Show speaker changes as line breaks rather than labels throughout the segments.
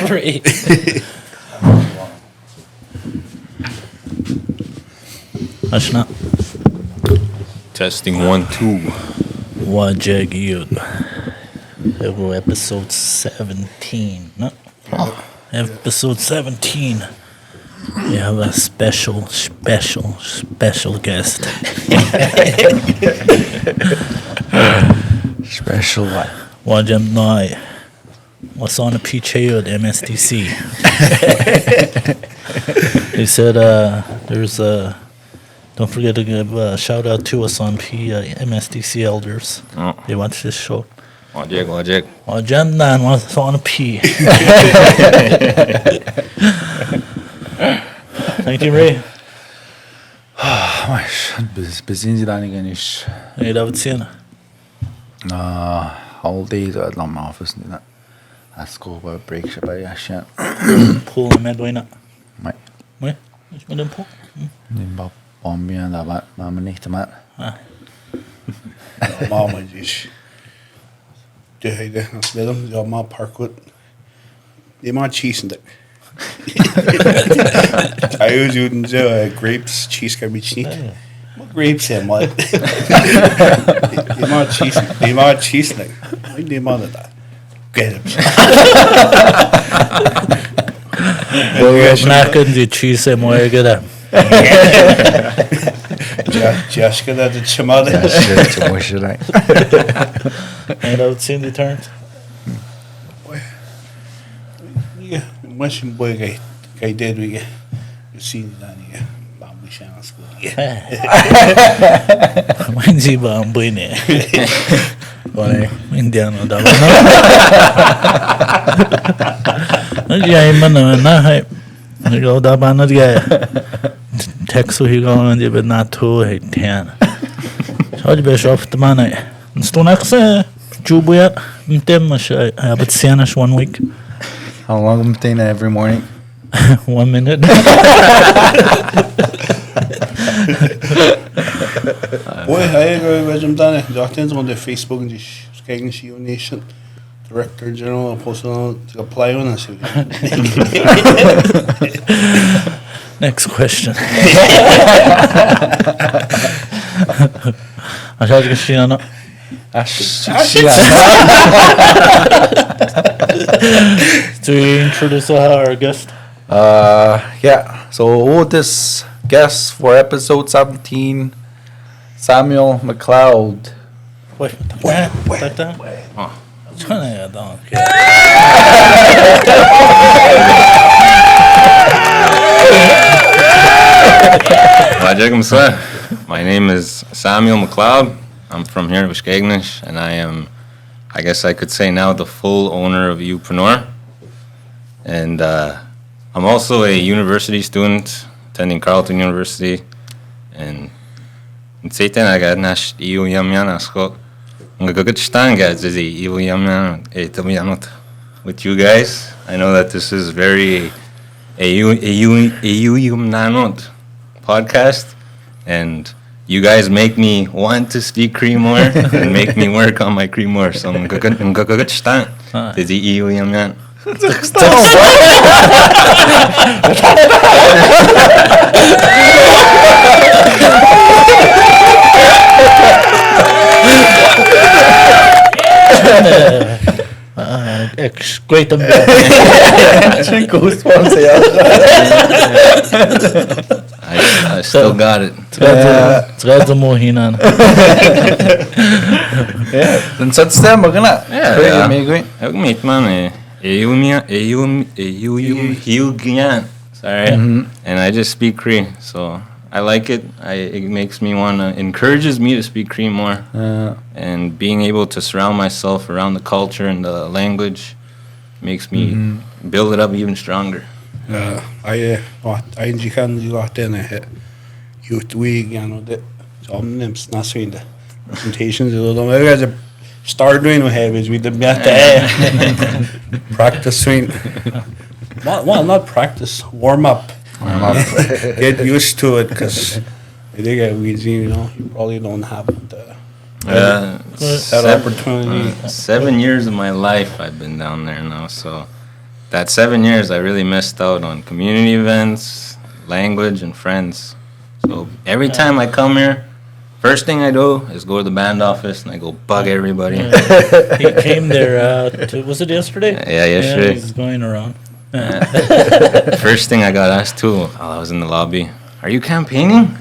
Ray. Ashna.
Testing 1, 2.
Wajag yun. Episode 17. No? Episode 17. We have a special guest.
Special what?
Wajam Nai. What's on the PHA at MSDC? He said there's a... Don't forget to give a shout out to us on MSDC elders.
Oh.
They watch this show.
Wajig.
Wajam Nan what's on a P. Thank you, Ray.
Маш бизийн зданиганыш
Hey, David Siena.
all day at long office nila. Asko ba break siya ba yasha.
Pull medway na.
Mai.
Mai. Ich mit dem Pull.
Nimba bombia da ba man nicht mal.
Mama dish. Det høyde, spiller ja ma parkour. Det er meget cheese det. Jeg er jo uden så grapes cheese kan vi snit. Grapes er meget. Det er meget cheese det. Det er meget der. Grapes.
Well, snacken die cheese more good.
Just get that chamada.
Shit, what should I?
Hey, David Siena the turn.
Ja, misschien boy kay dead we you see that yeah. Bambu channel school.
When's he bomb bine? Ore, Indiano da. Ja, man na hay. Go da ba na dia. Texo he go and but not to hey tan. So the best of the man. Stonaxe Jubuya Mtemash I but Sianish 1 week.
How long am I every morning?
1 minute.
Boy, I go with him done. Doctors on the Facebook and the Skagen Shio Nation Director General posted on to apply on us.
Next question. I shall get Shiana. To introduce our guest.
Yeah. So this guest for episode 17, Samuel McLeod.
Wait.
Oh. Wajig. My name is Samuel McLeod. I'm from here in Indigenous, and I am, I guess I could say now, the full owner of Eeyoupreneur. And I'm also a university student attending Carleton University. And in Satan, I got nash Eeyoupreneur. With you guys, I know that this is very Eeyoupreneur podcast, and you guys make me want to speak Cree more and make me work on my Cree more. So I'm good. Did you Eeyoupreneur?
Great.
I still got it.
Träd mo hinan.
Yeah. Then such them gonna.
Yeah. Jag meet man Eeyoupreneur. Sorry. And I just speak Cree, so I like it. It makes me encourages me to speak Cree more. And being able to surround myself around the culture and the language makes me build it up even stronger.
I kan ju att den är utväg igen det som nämns nästan det presentations och de är ju start doing what have is with the better practice swing. Well, not practice, warm up. Get used to it because I think you probably don't have that opportunity.
7 years of my life I've been down there now, so that 7 years, I really missed out on community events, language, and friends. So every time I come here, first thing I do is go to the band office and I go bug everybody.
He came there, was it yesterday?
Yeah, yesterday.
Yeah, he's going around.
First thing I got asked too while I was in the lobby, are you campaigning?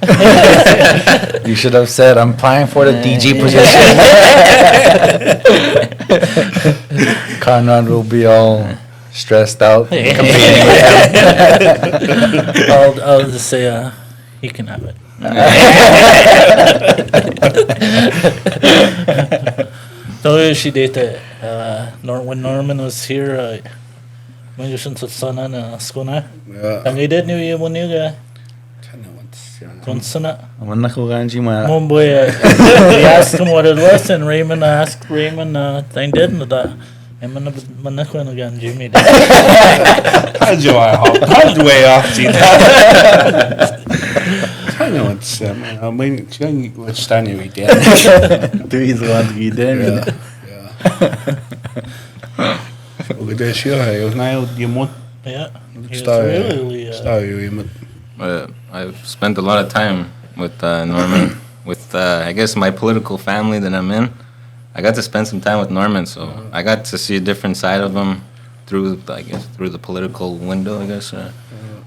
You should have said, I'm applying for the DG position. Conrad will be all stressed out competing with him.
I'll just say, he can have it. So she dated, when Norman was here, when you shouldn't have son on school now.
Yeah.
And he did new year one year, Johnson.
Wala ko ganji ma.
Boy, he asked him what it was, and Raymond asked Raymond, thing didn't that. I'm gonna again, Jimmy.
How'd you how'd way off, see that? I know it's, I mean, what's standing right there.
He's going to get there.
Og det siger jeg jo snart de mod
Yeah, he was
start
really,
jo imod.
I've spent a lot of time with Norman, with I guess my political family that I'm in. I got to spend some time with Norman, so I got to see a different side of him through the political window, I guess.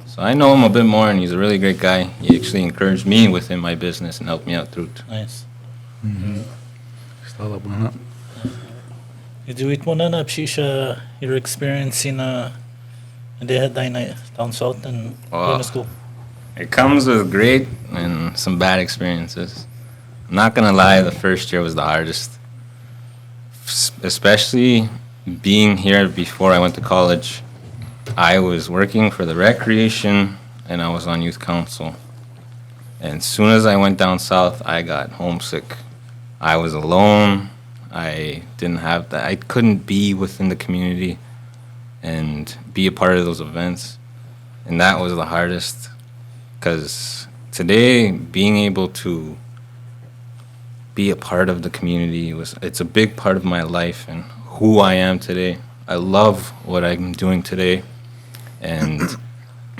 So I know him a bit more, and he's a really great guy. He actually encouraged me within my business and helped me out through it.
nice.
Stall up on that.
Did you eat one of the your experience in the head night down south and going to school?
It comes with great and some bad experiences. I'm not gonna lie, the first year was the hardest. Especially being here before I went to college. I was working for the recreation and I was on youth council. And as soon as I went down south, I got homesick. I was alone. I didn't have that. I couldn't be within the community and be a part of those events. And that was the hardest. Because today, being able to be a part of the community it's a big part of my life and who I am today. I love what I'm doing today, and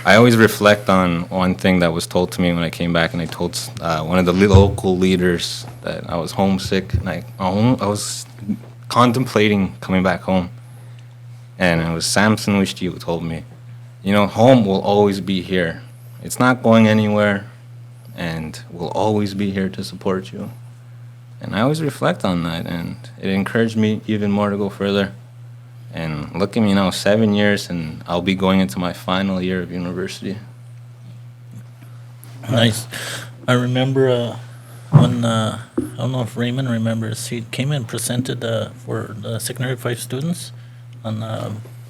I always reflect on one thing that was told to me when I came back, and I told one of the local leaders that I was homesick and I was contemplating coming back home, and it was Samuel McLeod who told me, home will always be here. It's not going anywhere, and we'll always be here to support you. And I always reflect on that, and it encouraged me even more to go further. And look at me now, 7 years, and I'll be going into my final year of university.
Nice. I remember when, I don't know if Raymond remembers, he came and presented for the secondary 5 students, and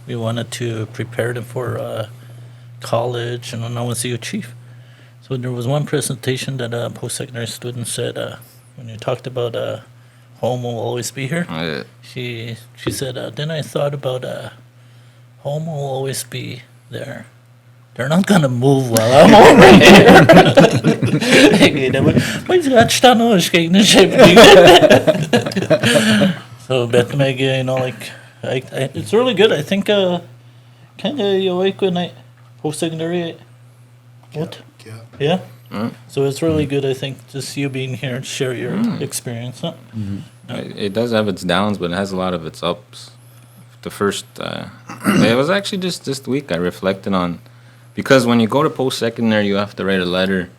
we wanted to prepare them for college, and I was the chief. So there was one presentation that a post-secondary student said, when you talked about home will always be here, she said, then I thought about home will always be there. They're not gonna move while I'm over here. So bet meg, it's really good. I think kind of you like when I post-secondary. What? Yeah. So it's really good, I think, just you being here and share your experience. Huh?
It does have its downs, but it has a lot of its ups. The first, it was actually just this week I reflected on, because when you go to post-secondary, you have to write a letter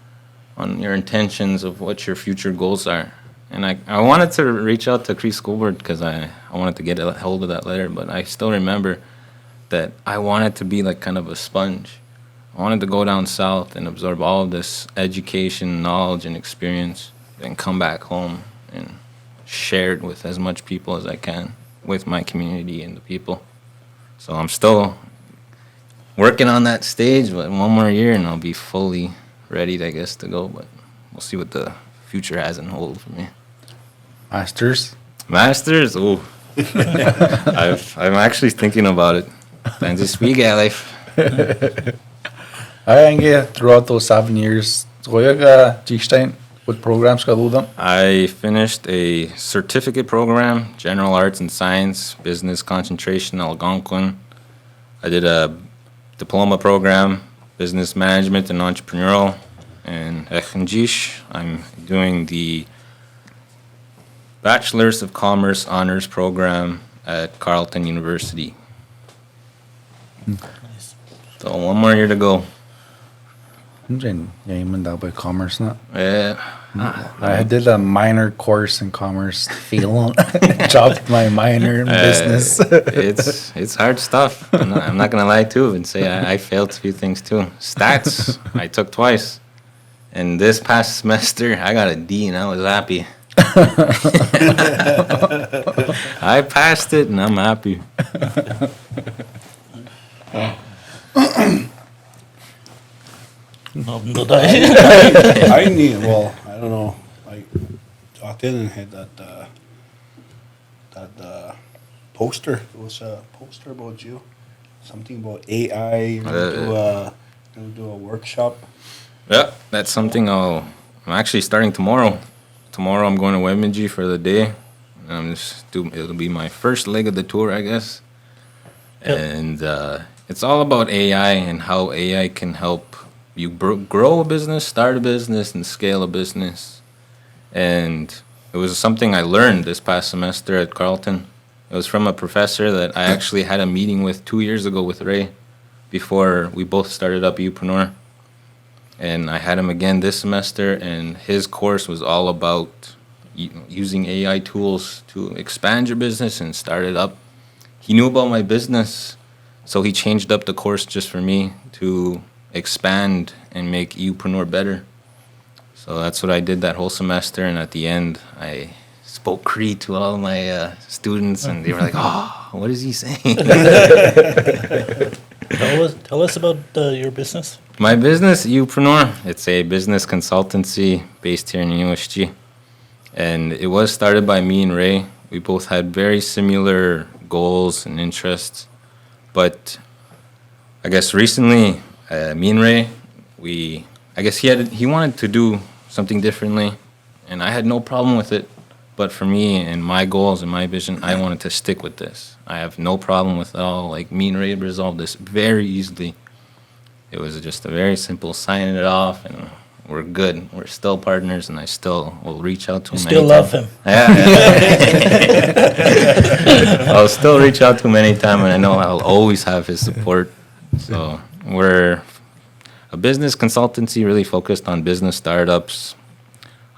on your intentions of what your future goals are. And I wanted to reach out to Cree School Board because I wanted to get a hold of that letter, but I still remember that I wanted to be like kind of a sponge. I wanted to go down south and absorb all of this education, knowledge, and experience, and come back home and share it with as much people as I can, with my community and the people. So I'm still working on that stage, but one more year and I'll be fully ready, I guess, to go. But we'll see what the future has in hold for me.
Masters?
Ooh. I'm actually thinking about it. And this week, life.
Throughout those 7 years, what programs ka do them?
I finished a certificate program, General Arts and Science, Business Concentration, Algonquin. I did a diploma program, business management and entrepreneurial. And I'm doing the Bachelor's of Commerce honors program at Carleton University. So 1 more year to go.
by commerce, not.
Yeah.
I did a minor course in commerce, dropped my minor in business.
It's hard stuff. I'm not gonna lie too and say I failed a few things too. Stats I took twice, and this past semester I got a D and I was happy. I passed it and I'm happy.
I need, well, I don't know, like, talked in and had that poster. It was a poster about you. Something about AI. You're gonna do a workshop.
Yeah, that's something I'm actually starting tomorrow. Tomorrow I'm going to Wemigi for the day. It'll be my first leg of the tour, I guess. Yep. And it's all about AI and how AI can help you grow a business, start a business, and scale a business. And it was something I learned this past semester at Carleton. It was from a professor that I actually had a meeting with 2 years ago with Ray before we both started up Eeyoupreneur. And I had him again this semester, and his course was all about using AI tools to expand your business and start it up. He knew about my business, so he changed up the course just for me to expand and make Eeyoupreneur better. So that's what I did that whole semester, and at the end, I spoke Cree to all my students, and they were like, "Oh, what is he saying?"
Tell us about your business.
My business, Eeyoupreneur, it's a business consultancy based here in Eeyou Istchee. And it was started by me and Ray. We both had very similar goals and interests. But I guess recently, me and Ray, he wanted to do something differently. And I had no problem with it. But for me and my goals and my vision, I wanted to stick with this. I have no problem with it all. Like, me and Ray resolved this very easily. It was just a very simple signing it off, and we're good. We're still partners, and I still will reach out to him.
Still love him.
Yeah. I'll still reach out to him anytime, and I know I'll always have his support. So we're a business consultancy really focused on business startups.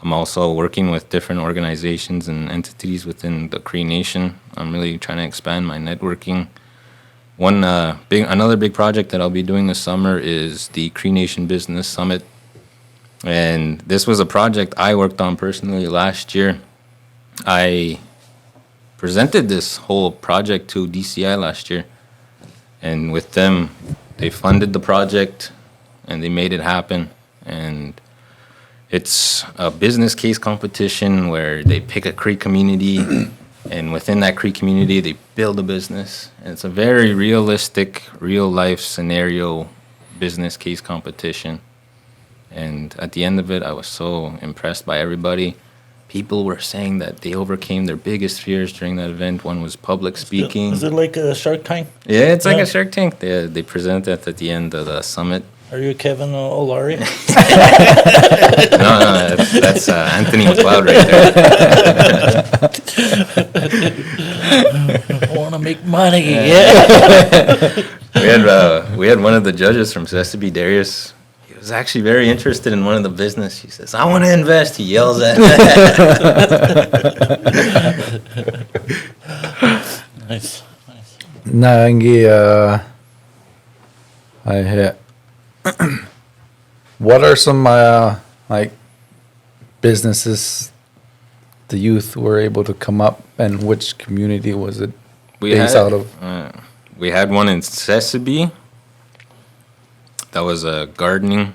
I'm also working with different organizations and entities within the Cree Nation. I'm really trying to expand my networking. Another big project that I'll be doing this summer is the Cree Nation Business Summit. And this was a project I worked on personally last year. I presented this whole project to DCI last year. And with them, they funded the project and they made it happen. And it's a business case competition where they pick a Cree community, and within that Cree community, they build a business. And it's a very realistic, real-life scenario business case competition. And at the end of it, I was so impressed by everybody. People were saying that they overcame their biggest fears during that event. One was public speaking.
Is it like a Shark Tank?
Yeah, it's like a Shark Tank. They present it at the end of the summit.
Are you Kevin O'Leary?
No, that's Anthony McLeod right there.
I want to make money. Yeah.
We had one of the judges from Sesame, Darius. He was actually very interested in one of the business. He says, "I want to invest." He yells at me.
Nice.
Nangi, I hit. What are some like businesses the youth were able to come up, and which community was it based out of?
We had one in Sesame. That was a gardening,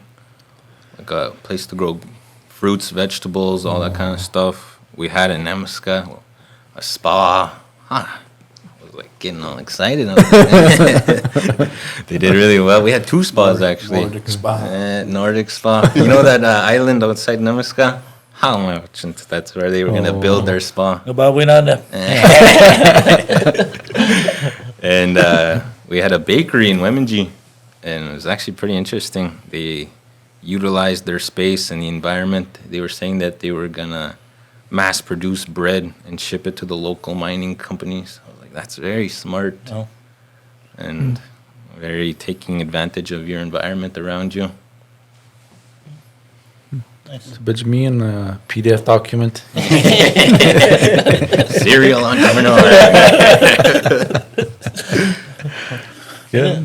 like a place to grow fruits, vegetables, all that kind of stuff. We had in Nemaska a spa. Like getting all excited. They did really well. We had 2 spas actually.
Nordic spa.
Nordic spa. You know that island outside Nemaska? How much? That's where they were gonna build their spa.
But we're not.
And we had a bakery in Wemingee, and it was actually pretty interesting. They utilized their space and the environment. They were saying that they were gonna mass produce bread and ship it to the local mining companies. I was like, that's very smart
Oh.
and very taking advantage of your environment around you.
Nice.
But me in a PDF document.
Serial entrepreneur.
Yeah.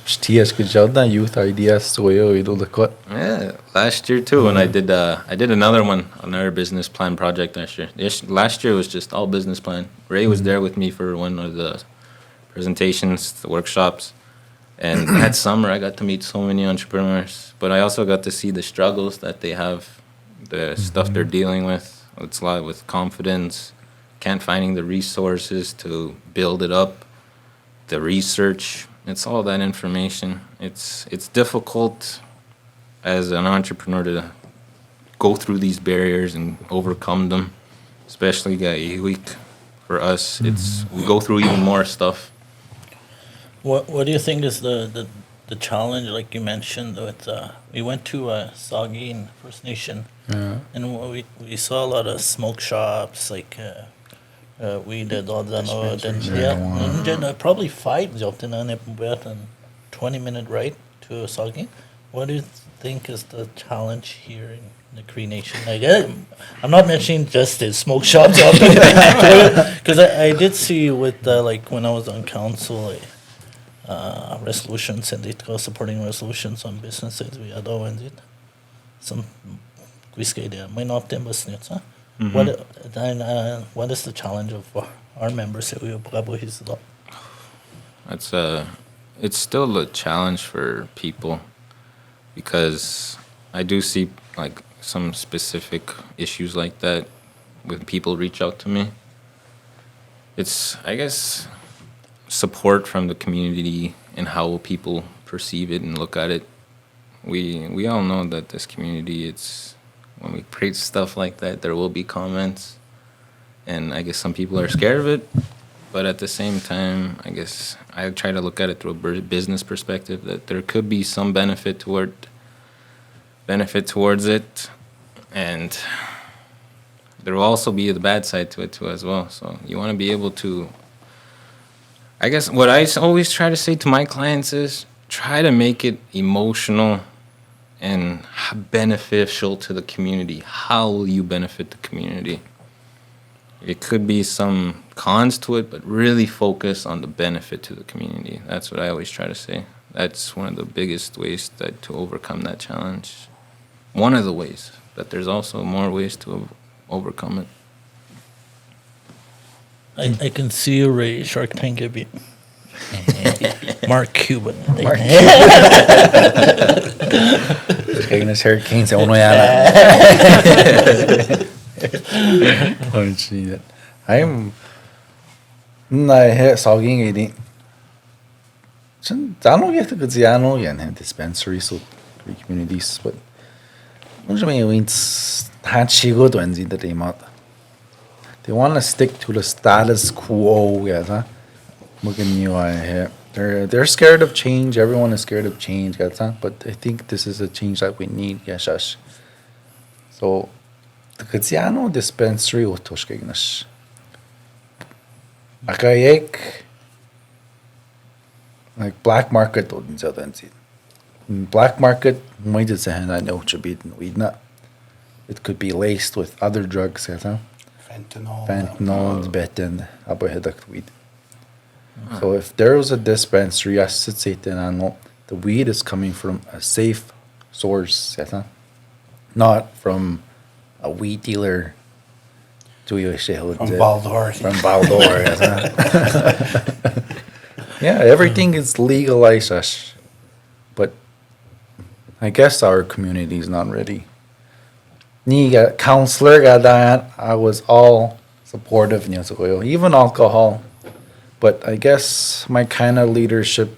TS good job that youth ideas so you do the cut.
Yeah, last year too, and I did another one, another business plan project last year. Last year was just all business plan. Ray was there with me for one of the presentations, the workshops, and that summer I got to meet so many entrepreneurs. But I also got to see the struggles that they have, the stuff they're dealing with. It's a lot with confidence, can't finding the resources to build it up, the research. It's all that information. It's difficult as an entrepreneur to go through these barriers and overcome them, especially week for us. It's we go through even more stuff.
What do you think is the challenge? Like you mentioned, with we went to Saugeen First Nation, and we saw a lot of smoke shops, like we did all that, and then probably 5 job in a 20-minute ride to Saugeen. What do you think is the challenge here in the Cree Nation? Like, I'm not mentioning just the smoke shops, because I did see with like when I was on council, resolutions and it was supporting resolutions on businesses. We had all it. Some whiskey there might not them business. What is the challenge of our members?
It's still a challenge for people because I do see like some specific issues like that when people reach out to me. It's, I guess, support from the community and how people perceive it and look at it. We all know that this community, it's when we create stuff like that, there will be comments, and I guess some people are scared of it. But at the same time, I guess I try to look at it through a business perspective that there could be some benefit towards it, and there will also be the bad side to it too as well. So you want to be able to, I guess what I always try to say to my clients is try to make it emotional and beneficial to the community. How will you benefit the community? It could be some cons to it, but really focus on the benefit to the community. That's what I always try to say. That's one of the biggest ways to overcome that challenge. One of the ways, but there's also more ways to overcome it.
I can see you, Ray, Shark Tank a bit. Mark Cuban.
Kaya na hurricane sa uno yan. Oh, gee. I'm Saugeen eating. I don't get the Ziano and dispensaries so communities, but what they want to stick to the status quo. Yeah, they're scared of change. Everyone is scared of change. But I think this is a change that we need. Yes, so the Kaziano dispensary utoshkegnash. Akayek like black market black market it could be laced with other drugs. Fentanyl, betin, weed. So if there was a dispensary, the weed is coming from a safe source, not from a weed dealer. From
Baldor.
From Baldor. Yeah, everything is legalized, but I guess our community is not ready. Counselor, I was all supportive, even alcohol. But I guess my kind of leadership,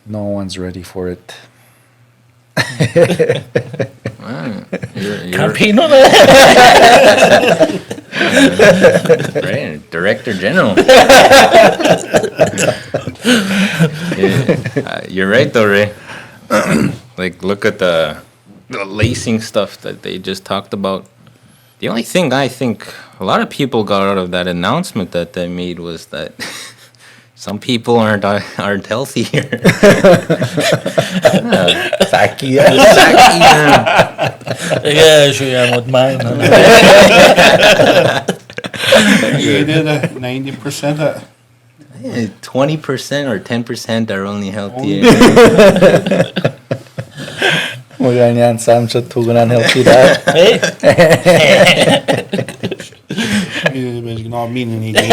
no one's ready for it.
Right, Director General. You're right, though, Ray. Like, look at the lacing stuff that they just talked about. The only thing I think a lot of people got out of that announcement that they made was that some people aren't healthier.
Tacky.
Yeah, sure, I'm with mine.
You did a 90% of
20% or 10% are only healthier.
Mga yan, Sam, siya tugunan healthy dad.
it was not meaning anything.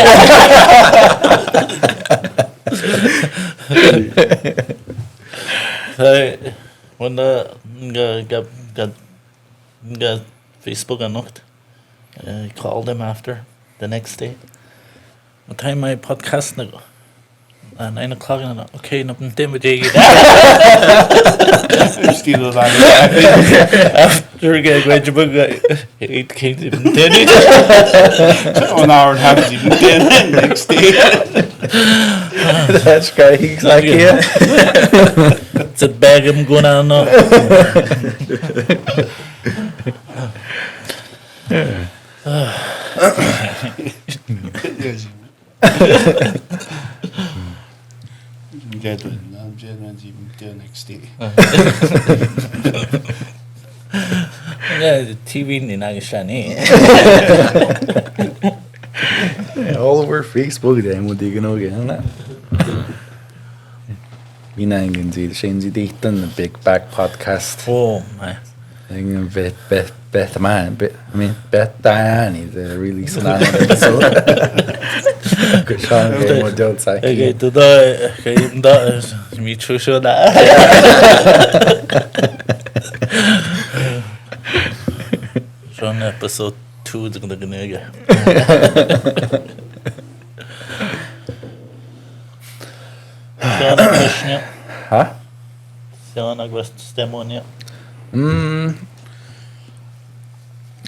Hey, when the got Facebook anocht, I called him after the next day. What time my podcast na go? 9 o'clock na okay, napuntin mo jay
Still alive.
after get graduate 8 came to 10.
1 hour and a half even 10 next day.
That's great. He's like, yeah.
It's a bag I'm going on now.
I'm even 10 next day.
Yeah, the TV ni nagishani.
All over Facebook then, what are you going to get? Vi nägen till Shenzi Dayton, the Big Back Podcast.
Oh my.
And Beth Man, Beth Diane is release an episode. Good Sean game with Joe Tsaki.
Okay, today kayo da mi chusho da. Sean episode 2 the gnega.
Huh?
Sean agvast stemonia.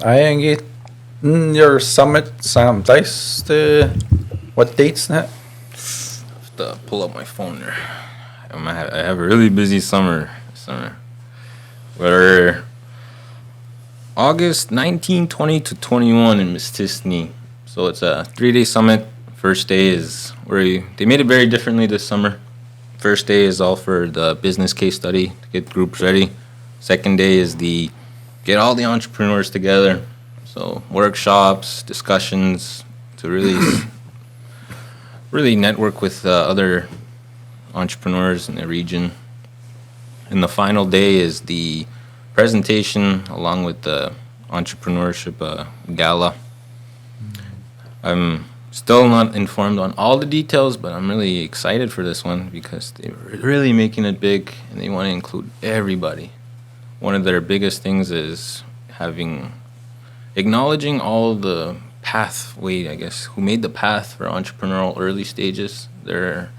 I ain't get your summit, Sam. Dice what dates now?
Have to pull up my phone there. I have a really busy summer. We're August 19, 20 to 21 in Mistissini. So it's a 3-day summit. First day is they made it very differently this summer. First day is all for the business case study to get groups ready. Second day is get all the entrepreneurs together. So workshops, discussions to really network with other entrepreneurs in the region. And the final day is the presentation along with the entrepreneurship gala. I'm still not informed on all the details, but I'm really excited for this one because they're really making it big and they want to include everybody. One of their biggest things is acknowledging all the pathway, I guess, who made the path for entrepreneurial early stages. They're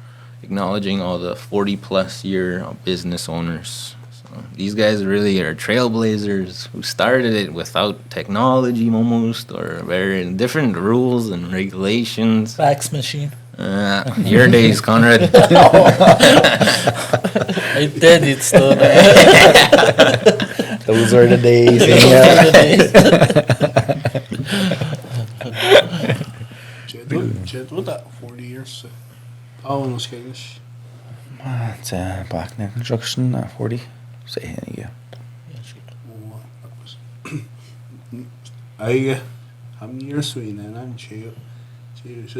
acknowledging all the 40-plus year business owners. So these guys really are trailblazers who started it without technology almost, or very different rules and regulations.
Fax machine.
Your days, Conrad.
I did it still.
Those are the days.
Chet, what that? 40 years. Oh, no Scottish.
It's back in construction at 40. Say here you
I how many years we then I'm sure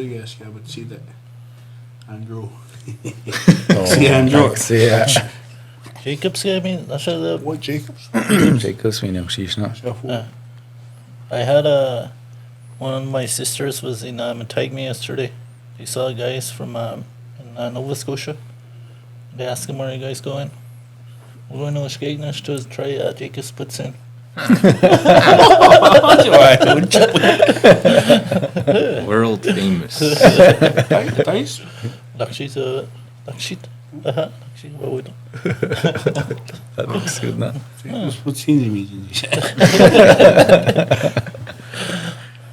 yes, I would see that Andrew. See Andrew.
See
Jacobs gave me. That's
What Jacobs?
Jacobs, we know she's not.
I had one of my sisters was in Montague yesterday. They saw guys from in Nova Scotia. They asked him, where are you guys going? We're going to Eeyoupreneur to try Jacobs puts in.
World famous.
Nice.
Lakshit. What we do?
That looks good now.
What's in the meeting?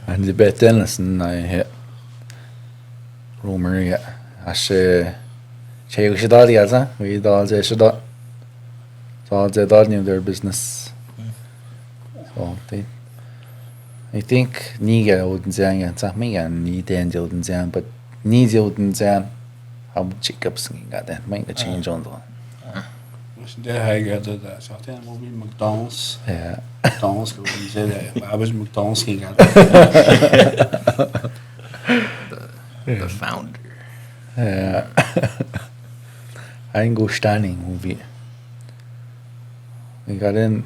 And the bet Denison I hit rumor yeah. Ashe Che Shidali Yaza, we dal Shida. So they don't know their business. So I think Niga wouldn't say and something and need angel wouldn't say, but needs wouldn't say how much ups got that make the change on the one.
Det har jeg ikke det der. Så det er mobil McDonald's.
Yeah.
McDonald's kan man sige det. Bare hvis McDonald's ikke er
The founder.
Yeah. I didn't go standing movie. We got in.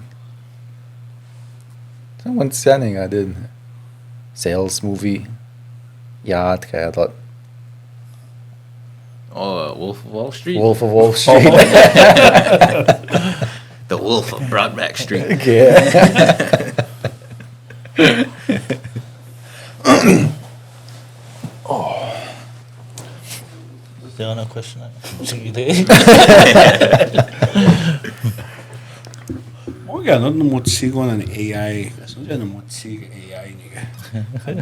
Someone standing. I did sales movie. Yeah, I thought
Oh, Wolf of Wall Street.
Wolf of Wall Street.
The Wolf of Broadback Street.
Yeah.
Is there another question?
Många något mot sig går en AI. Så det är mot sig AI niga.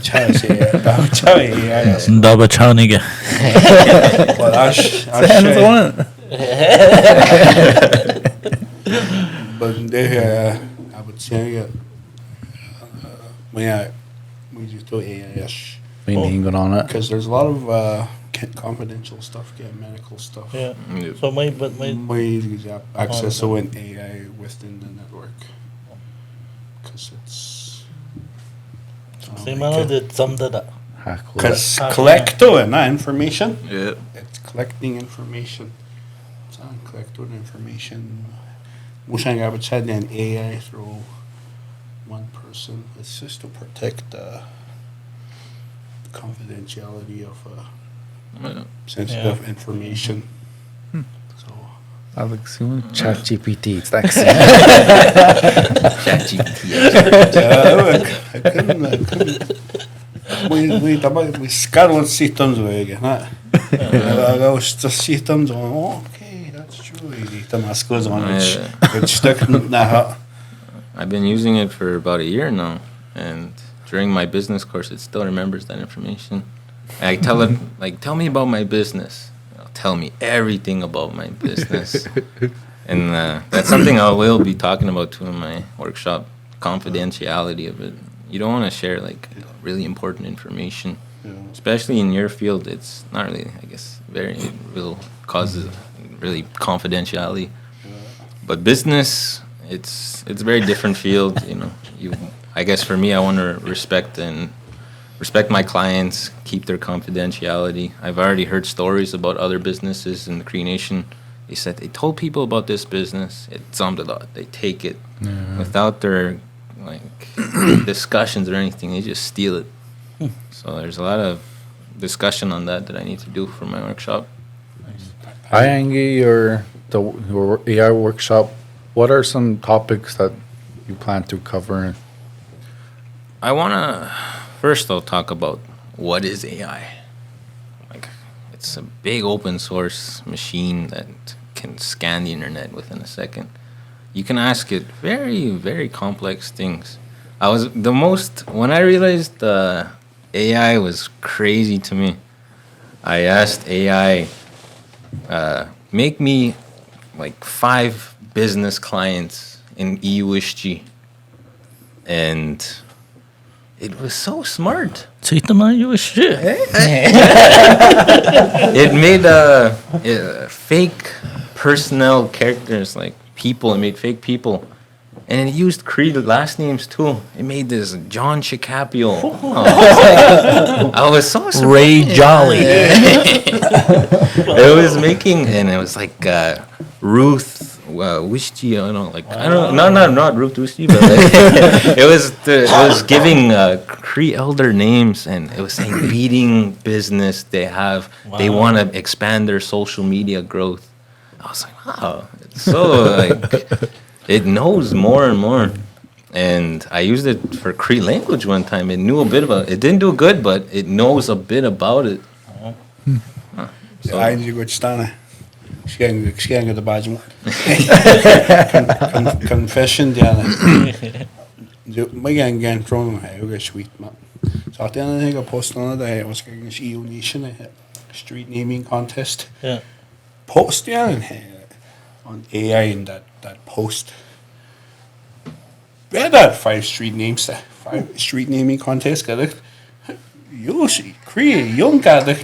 Chao sig. Chao AI.
Double chow nigga.
But ash. But det här jag vill säga we just do AI-ish.
Meaning going on it.
Because there's a lot of confidential stuff, medical stuff.
Yeah.
Yep.
So my
We access to an AI within the network. Because it's...
see man did some that.
Because collecting information.
Yeah.
It's collecting information. It's on collecting information. Wishing I would send an AI through one person. It's just to protect the confidentiality of sensitive information. So
Alex, you want ChatGPT? It's like
we scuttled systems way. I was just systems on. Okay, that's true. The mask goes on. It's stuck now.
I've been using it for about a year now, and during my business course, it still remembers that information. I tell it, like, tell me about my business. It'll tell me everything about my business. And that's something I will be talking about too in my workshop, confidentiality of it. You don't want to share, like, really important information. Especially in your field, it's not really, I guess, it will cause really confidentiality. But business, it's a very different field, you know. I guess for me, I want to respect my clients, keep their confidentiality. I've already heard stories about other businesses in the Cree Nation. They said they told people about this business. It sounded a lot. They take it without their discussions or anything. They just steal it. So there's a lot of discussion on that I need to do for my workshop.
Hi, Angie, your AI workshop. What are some topics that you plan to cover?
I want to first I'll talk about what is AI. Like, it's a big open source machine that can scan the internet within a second. You can ask it very, very complex things. When I realized AI was crazy to me, I asked AI, make me like 5 business clients in Eeyou Istchee. And it was so smart.
Eeyou Istchee.
It made fake personnel characters, like people. It made fake people. And it used Cree last names too. It made this John Chicapio. I was so surprised.
Ray Jolly.
It was making, and it was like Ruth Istchee. Not Ruth Istchee, but like, it was giving Cree elder names, and it was saying beating business they have. Wow. They want to expand their social media growth. I was like, wow, it's so like. It knows more and more. And I used it for Cree language one time. It knew a bit about it. It didn't do good, but it knows a bit about it.
So I need to go to Skjænger the badge. Confession, Diana. My gang thrown my yoga sweet man. So So at the end, I think I posted on it. I was getting this Eeyou Nation street naming contest.
Yeah.
Post on AI in that post. We had that 5 street names, 5 street naming contest. Got it. You see, Cree, young got it.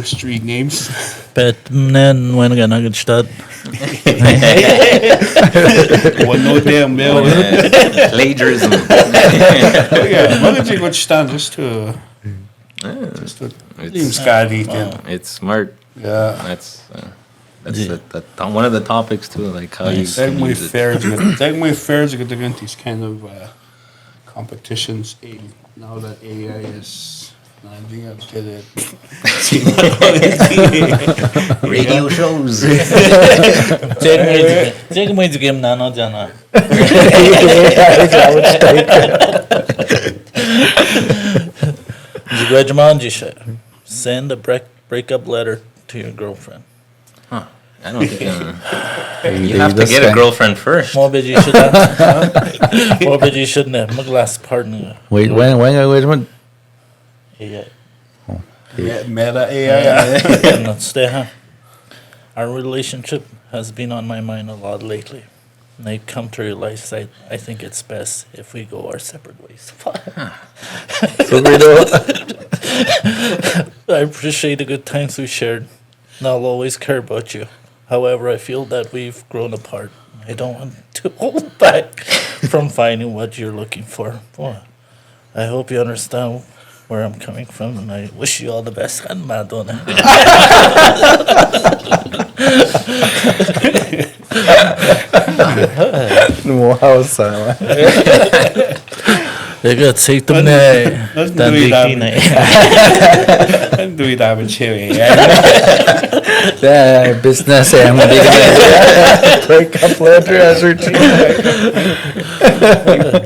Street names.
Bet then when I get started.
One no damn bill.
Plagiarism.
Yeah, why don't you go stand just to Liam Scotty?
It's smart.
Yeah.
That's one of the topics too, like how you
Take my
use it.
fairs. Take my fairs. Get against these kind of competitions. Now that AI is. I think I've said it.
Radio shows.
Take me to game nano jana. Send a breakup letter to your girlfriend.
I don't think you have to get a girlfriend first.
More bit you should have. More bit you shouldn't have. My last partner.
Wait, when?
Yeah.
Meta AI.
That's there. Our relationship has been on my mind a lot lately. And I come to realize I think it's best if we go our separate ways. I appreciate the good times we shared, and I'll always care about you. However, I feel that we've grown apart. I don't want to hold back from finding what you're looking for. Boy, I hope you understand where I'm coming from, and I wish you all the best. And Madonna.
Wow, Sam.
Jag got sick them there. Den riktigt
Do it have a cherry.
Yeah, business and breakup letter as her team.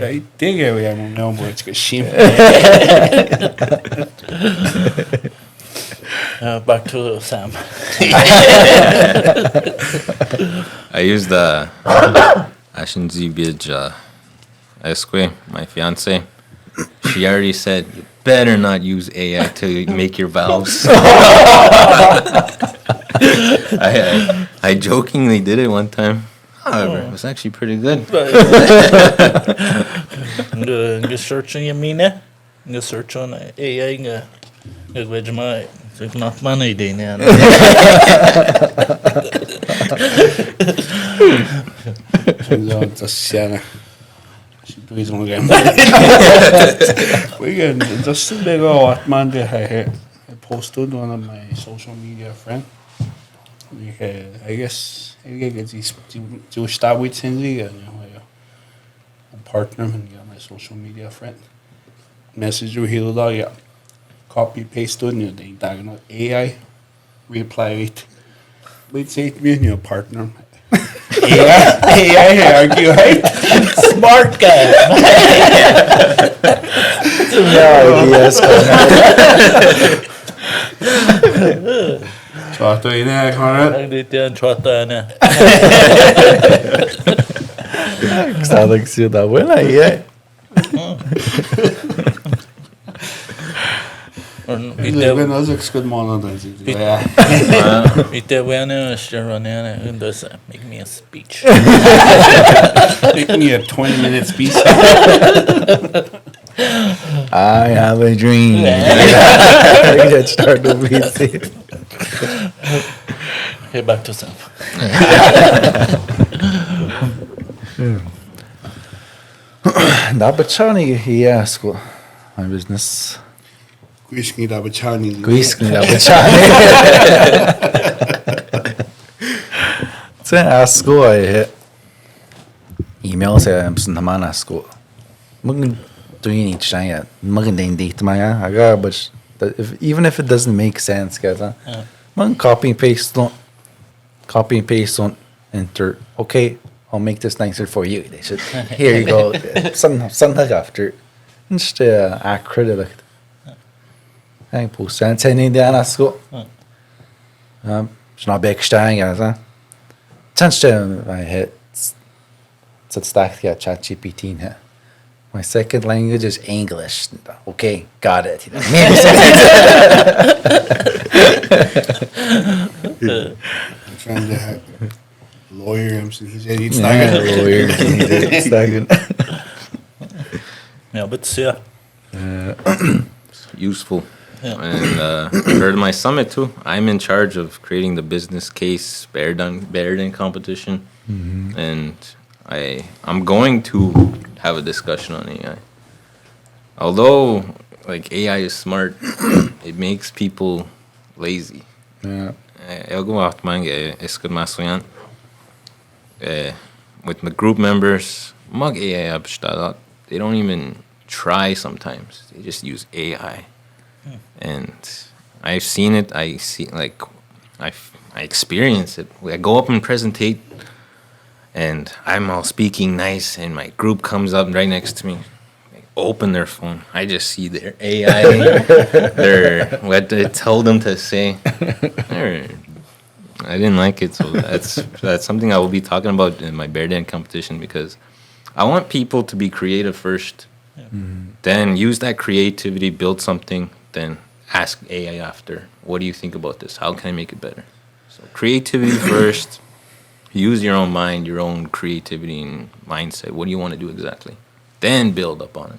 I think I am no more. It's a shame.
Back to Sam.
I used the Ashinzi Bij Esque, my fiance. She already said, you better not use AI to make your vows. I jokingly did it one time. However, it was actually pretty good.
I'm going search on your mina. I'm going search on AI. I'm going to my it's not money day now.
Just please don't get we can just big old man I posted one of my social media friend. I guess to start with Cindy and a partner and my social media friend. Message you here yeah. Copy paste on you they diagonal AI reply it. We'd say to me and your partner. AI argue, right?
Smart guy.
Yes.
Try in there, Conrad.
I did the trata na.
Sabe que se dá buena aí, é?
When those looks good morning, yeah.
Ite wena sharonana undas make me a speech.
Make me a 20-minute speech.
I have a dream. Let's start the meeting.
Okay, back to Sam.
Da bachani yeah, school. My business.
Whiskey da bachani.
Whiskey da bachani. Sen a school I hit email say I'm some man at school. Mugin doing each thing yet. Mugin ding date my I got but even if it doesn't make sense, guys, mugin copy and paste on enter. Okay, I'll make this nicer for you. They should here you go. Something after. Just accurate. I post and send in the school. It's not big staying as Since I hit stack yeah chat GPT here. My second language is English. Okay, got it.
I'm trying to lawyer him, so he said he'd
Yeah,
start it.
lawyer. It's second.
Yeah, but yeah.
Useful.
Yeah.
And for my summit too, I'm in charge of creating the business case bear den competition, and I'm going to have a discussion on AI. Although like AI is smart, it makes people lazy.
Yeah.
Jag går att man ska massoyan with the group members. Mag AI abstada. They don't even try sometimes. They just use AI. And I've seen it. I experience it. I go up and presentate, and I'm all speaking nice, and my group comes up right next to me. They open their phone. I just see their AI, what I told them to say. I didn't like it, so that's something I will be talking about in my bear den competition, because I want people to be creative first, then use that creativity, build something, then ask AI after, what do you think about this? How can I make it better? So creativity first, use your own mind, your own creativity and mindset. What do you want to do exactly? Then build up on it.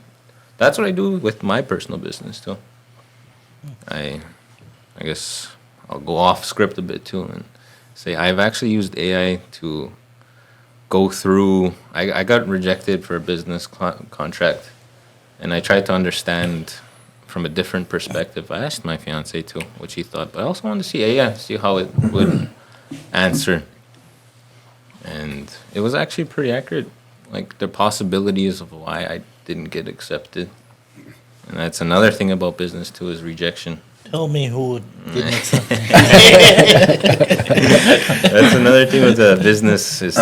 That's what I do with my personal business too. I guess I'll go off script a bit too and say I've actually used AI to go through. I got rejected for a business contract, and I tried to understand from a different perspective. I asked my fiance too what she thought, but I also wanted to see AI, see how it would answer. And it was actually pretty accurate. Like the possibilities of why I didn't get accepted. And that's another thing about business too, is rejection.
Tell me who didn't accept me.
That's another thing with the business is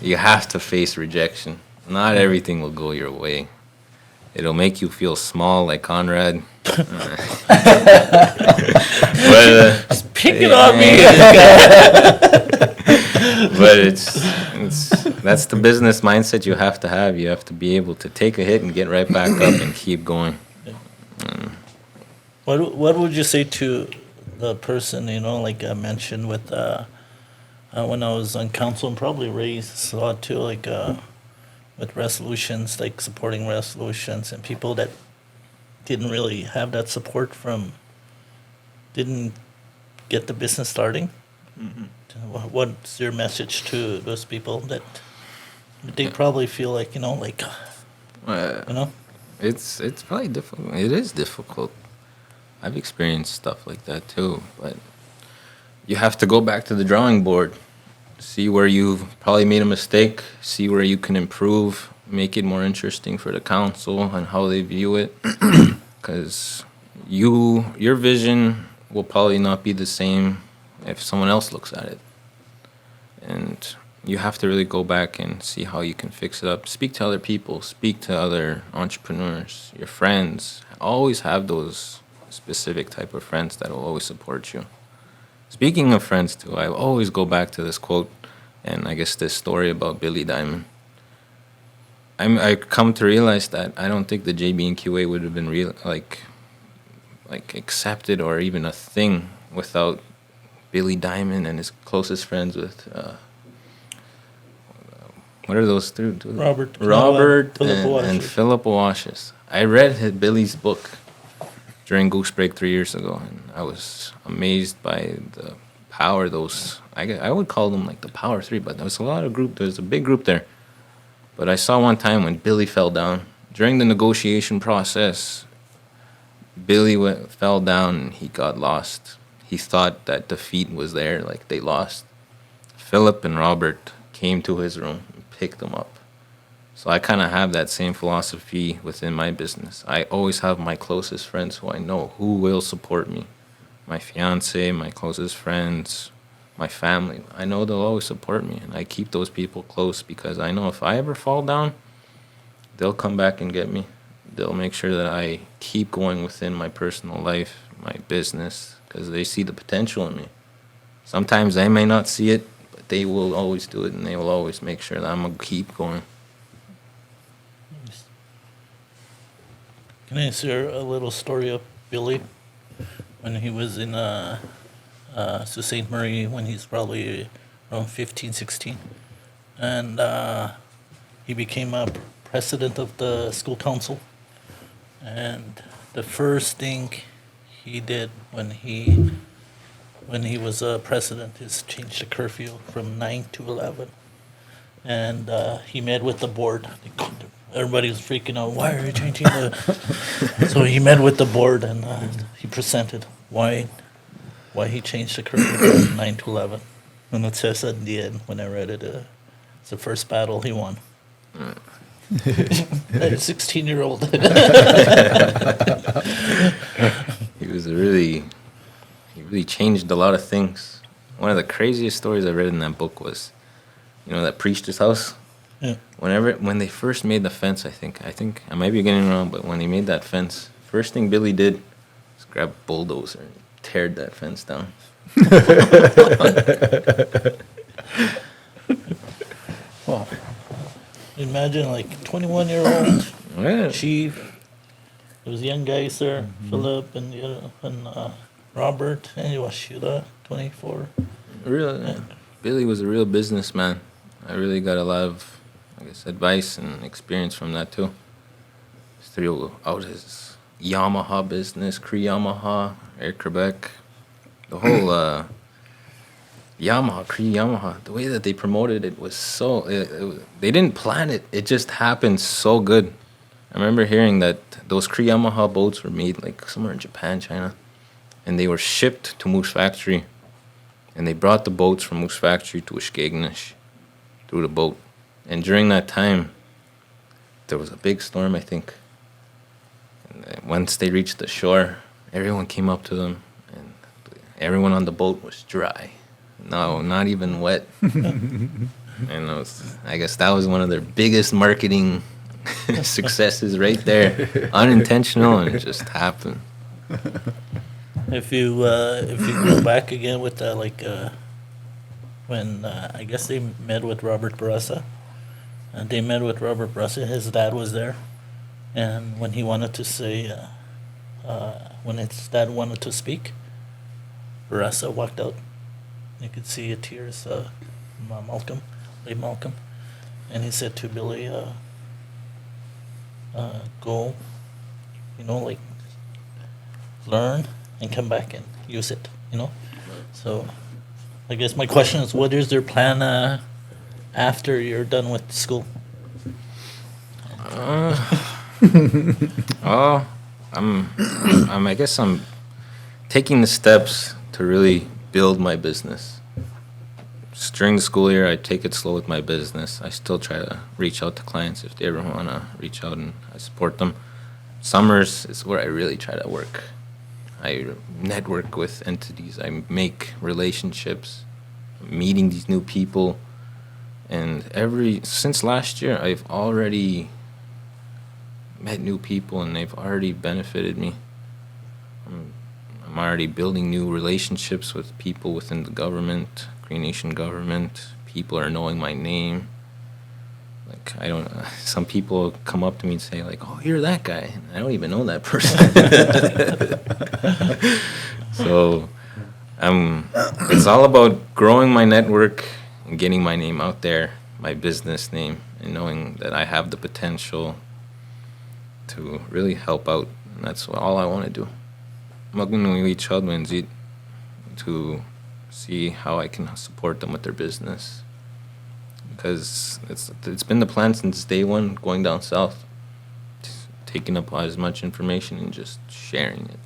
you have to face rejection. Not everything will go your way. It'll make you feel small, like Conrad. But
Pick it on me.
but that's the business mindset you have to have. You have to be able to take a hit and get right back up and keep going.
What would you say to the person, like I mentioned with when I was on council, and probably Ray saw it too, like with resolutions, like supporting resolutions, and people that didn't really have that support didn't get the business starting? What's your message to those people that they probably feel like,
It's probably difficult. It is difficult. I've experienced stuff like that too, but you have to go back to the drawing board, see where you've probably made a mistake, see where you can improve, make it more interesting for the council and how they view it, because your vision will probably not be the same if someone else looks at it. And you have to really go back and see how you can fix it up. Speak to other people, speak to other entrepreneurs, your friends. Always have those specific type of friends that will always support you. Speaking of friends too, I always go back to this quote and I guess this story about Billy Diamond. I come to realize that I don't think the JB and QA would have been real like accepted or even a thing without Billy Diamond and his closest friends with what are those two?
Robert
and Philip Owashis. I read Billy's book during Goose Break 3 years ago, and I was amazed by the power those. I would call them like the Power Three, but there was a lot of group. There's a big group there. But I saw one time when Billy fell down during the negotiation process. Billy fell down and he got lost. He thought that defeat was there, like they lost. Philip and Robert came to his room and picked him up. So I kind of have that same philosophy within my business. I always have my closest friends who I know who will support me. My fiance, my closest friends, my family. I know they'll always support me, and I keep those people close because I know if I ever fall down, they'll come back and get me. They'll make sure that I keep going within my personal life, my business, because they see the potential in me. Sometimes I may not see it, but they will always do it, and they will always make sure that I'm going to keep going.
Can I share a little story of Billy when he was in Sault Ste. Marie when he's probably around 15, 16? And he became a president of the school council. And the first thing he did when he was president is change the curfew from 9 to 11. And he met with the board. Everybody was freaking out. Why are you changing the? So he met with the board and he presented why he changed the curfew from 9 to 11. And it says at the end when I read it, it's the first battle he won. That 16-year-old.
He really changed a lot of things. One of the craziest stories I read in that book was, that preacher's house.
Yeah.
When they first made the fence, I think I might be getting it wrong, but when they made that fence, first thing Billy did was grab a bulldozer and tear that fence down.
Well,
Imagine like 21-year-old
Yeah.
chief. There was young guys there, Philip and Robert, and Yoshida, 24.
Billy was a real businessman. I really got a lot of, advice and experience from that too. Throughout his Yamaha business, Cree Yamaha, Air Quebec, the whole Cree Yamaha, the way that they promoted it was so, they didn't plan it. It just happened so good. I remember hearing that those Cree Yamaha boats were made like somewhere in Japan, China, and they were shipped to Moose Factory. And they brought the boats from Moose Factory to Ishkegnish through the boat. And during that time, there was a big storm, I think. And once they reached the shore, everyone came up to them, and everyone on the boat was dry. No, not even wet. And I guess that was one of their biggest marketing successes right there. Unintentional, and it just happened.
If you go back again with when I guess they met with Robert Barassa, and they met with Robert Barassa, his dad was there, and when he wanted to say, when his dad wanted to speak, Barassa walked out. You could see the tears, from Malcolm, and he said to Billy, go, learn and come back and use it, So I guess my question is, what is their plan after you're done with school?
I guess I'm taking the steps to really build my business. Just during the school year, I take it slow with my business. I still try to reach out to clients if they ever want to reach out, and I support them. Summers is where I really try to work. I network with entities. I make relationships, meeting these new people. And since last year, I've already met new people, and they've already benefited me. I'm already building new relationships with people within the government, Cree Nation government. People are knowing my name. Some people come up to me and say, oh, you're that guy. And I don't even know that person. So it's all about growing my network and getting my name out there, my business name, and knowing that I have the potential to really help out. And that's all I want to do. To see how I can support them with their business. Because it's been the plan since day one, going down south, taking up as much information and just sharing it.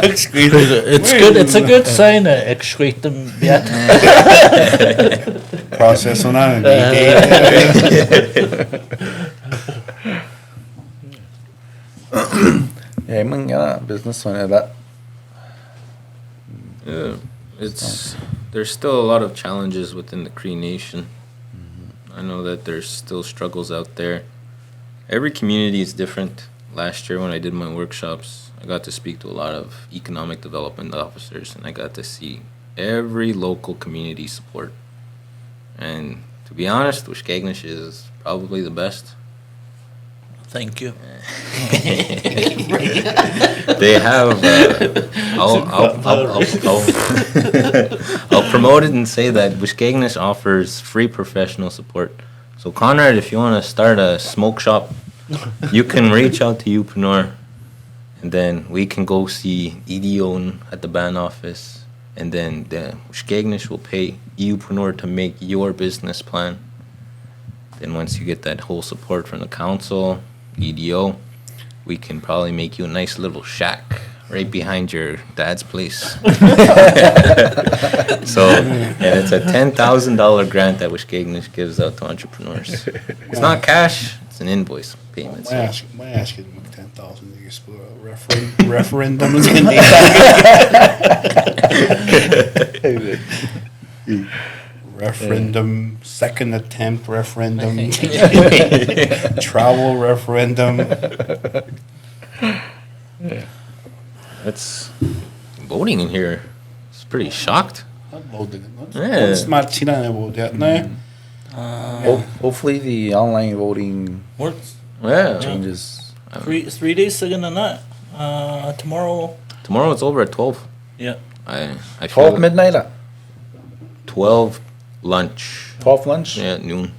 It's good. It's a good sign.
Process on that.
yeah, business on that.
There's still a lot of challenges within the Cree Nation. I know that there's still struggles out there. Every community is different. Last year when I did my workshops, I got to speak to a lot of economic development officers, and I got to see every local community support. And to be honest, Ushkegnish is probably the best.
Thank you.
They have. I'll promote it and say that Ushkegnish offers free professional support. So Conrad, if you want to start a smoke shop, you can reach out to Eeyoupreneur, and then we can go see Eeyoupreneur at the band office, and then the Ushkegnish will pay Eeyoupreneur to make your business plan. Then once you get that whole support from the council, EDO, we can probably make you a nice little shack right behind your dad's place. So, and it's a $10,000 grant that Ushkegnish gives out to entrepreneurs. It's not cash, it's an invoice payment.
My
So.
ask is 10,000 you just put a referendum is referendum, second attempt referendum, travel referendum.
That's voting in here. It's pretty shocked.
Not voting.
Yeah.
It's not seen about that now.
Hopefully the online voting
Works.
Yeah.
changes.
3 days ago than that. Tomorrow.
Tomorrow it's over at 12.
Yeah.
I
12
feel
midnight,
12 lunch.
12 lunch.
Yeah, at noon.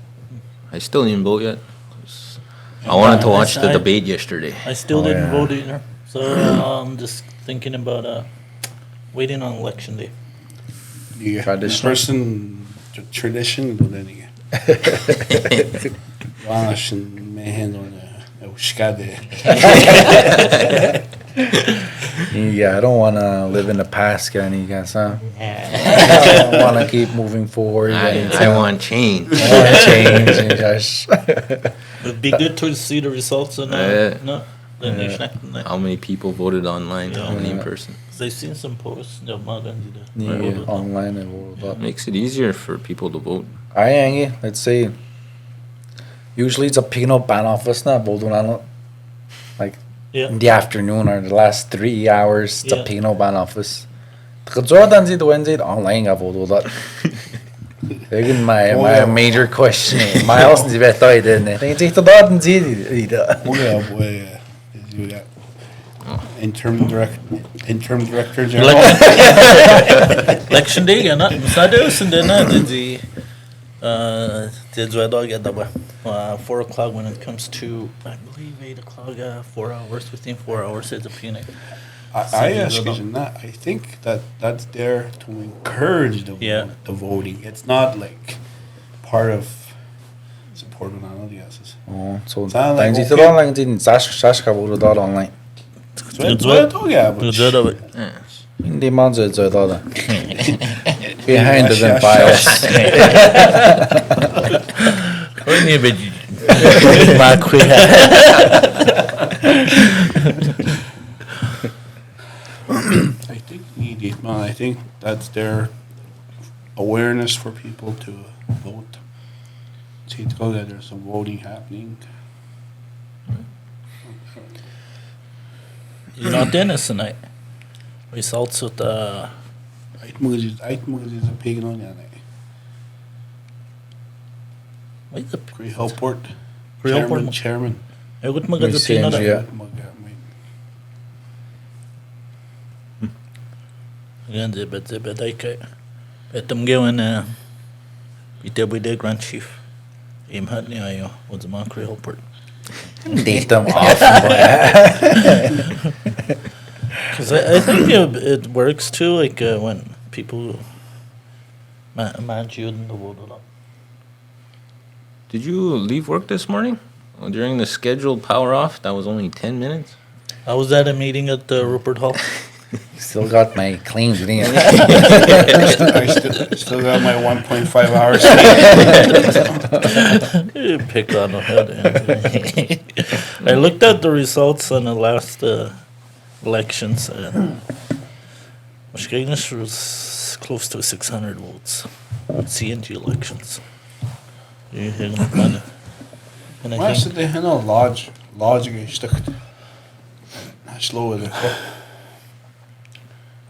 I still didn't vote yet. I wanted to watch the debate yesterday.
I still
Oh,
didn't
yeah.
vote either. So I'm just thinking about waiting on election day.
The
Traditional.
person, the tradition, då den är. Annars med händerna och skade.
Yeah, I don't want to live in the past, Kenny. Guys, huh? I want to keep moving forward.
I want change.
I want to change. And just
It'd be good to see the results and no, the nation.
How many people voted online? How many in
Yeah.
person?
I've seen some posts.
yeah, online and all that.
Makes it easier for people to vote.
Let's say. Usually it's a pino ban office na bodo like
Yeah.
in the afternoon or the last 3 hours. It's
Yeah.
a pino ban office. Jordan did Wednesday online I voted that. Again, my major question. My house is better I didn't. Think it's the Jordan did it.
Boy, do that. Interim director general.
Election day, na. Saturday, and then the dag at 4 o'clock when it comes to, I believe 8 o'clock. 4 hours, within 4 hours, it's a peanut.
I ask you that. I think that's there to encourage the voting. It's not like part of support on all the asses.
Oh, so
Sound like
things it's
okay.
online didn't Sash voted that online. Hindi man so that. Behind the bias.
I think needed, man. I think that's their awareness for people to vote. See to go that there's some voting happening.
You're not Dennis tonight. Results with
I think it's a pig on that.
wait the
Cree Hillport.
Cree Hillport.
Chairman.
I would make a
Exchange,
peanut.
yeah.
Again, the bit like at them going with the Grand Chief. Aim Hadley, I was a man Cree Hillport.
Date them off.
Because I think it works too, like when people manage you in the world a lot.
Did you leave work this morning? During the scheduled power off, that was only 10 minutes.
I was at a meeting at Rupert Hall.
Still got my claims. Didn't you?
I still got my 1.5 hours.
You picked on the head. I looked at the results on the last elections. Ushkegnish was close to 600 votes. CNG elections. And I
Maar
think
ze tegen een logic is toch. slow with it. So.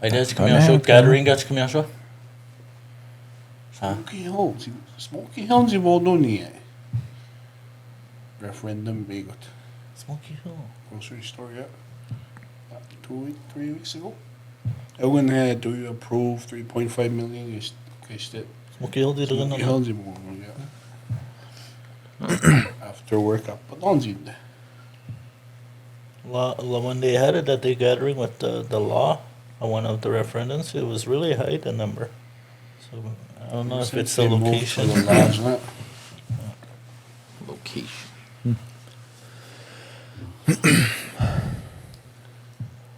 I just come here, so gathering gets come here, so.
Smoky Hills, you won't know any. Referendum, big good.
Smoky Hill.
Grocery store, yeah. 3 weeks ago. I went ahead to approve 3.5 million.
Smoky Hill did it
Smoky
again.
Hills, yeah. After work up, but on the
When they had it at the gathering with the law on one of the referendums, it was really high, the number. So I don't know if it's the location.
Location.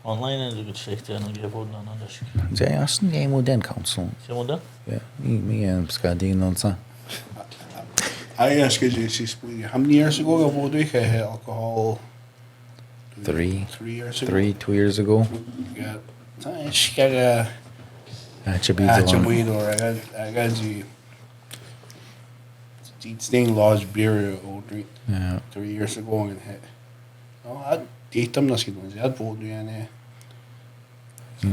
Online is a good shake there, and give out none of this.
Zij als een game modern council.
See what that?
Ja, me skading on sa.
I asked you, how many years ago I had alcohol?
3
years ago.
2 years ago.
Yeah. She got a weed or I got the thing lost beer
Yeah.
3 years ago and hit. No, I date them not skin ones. I bought the and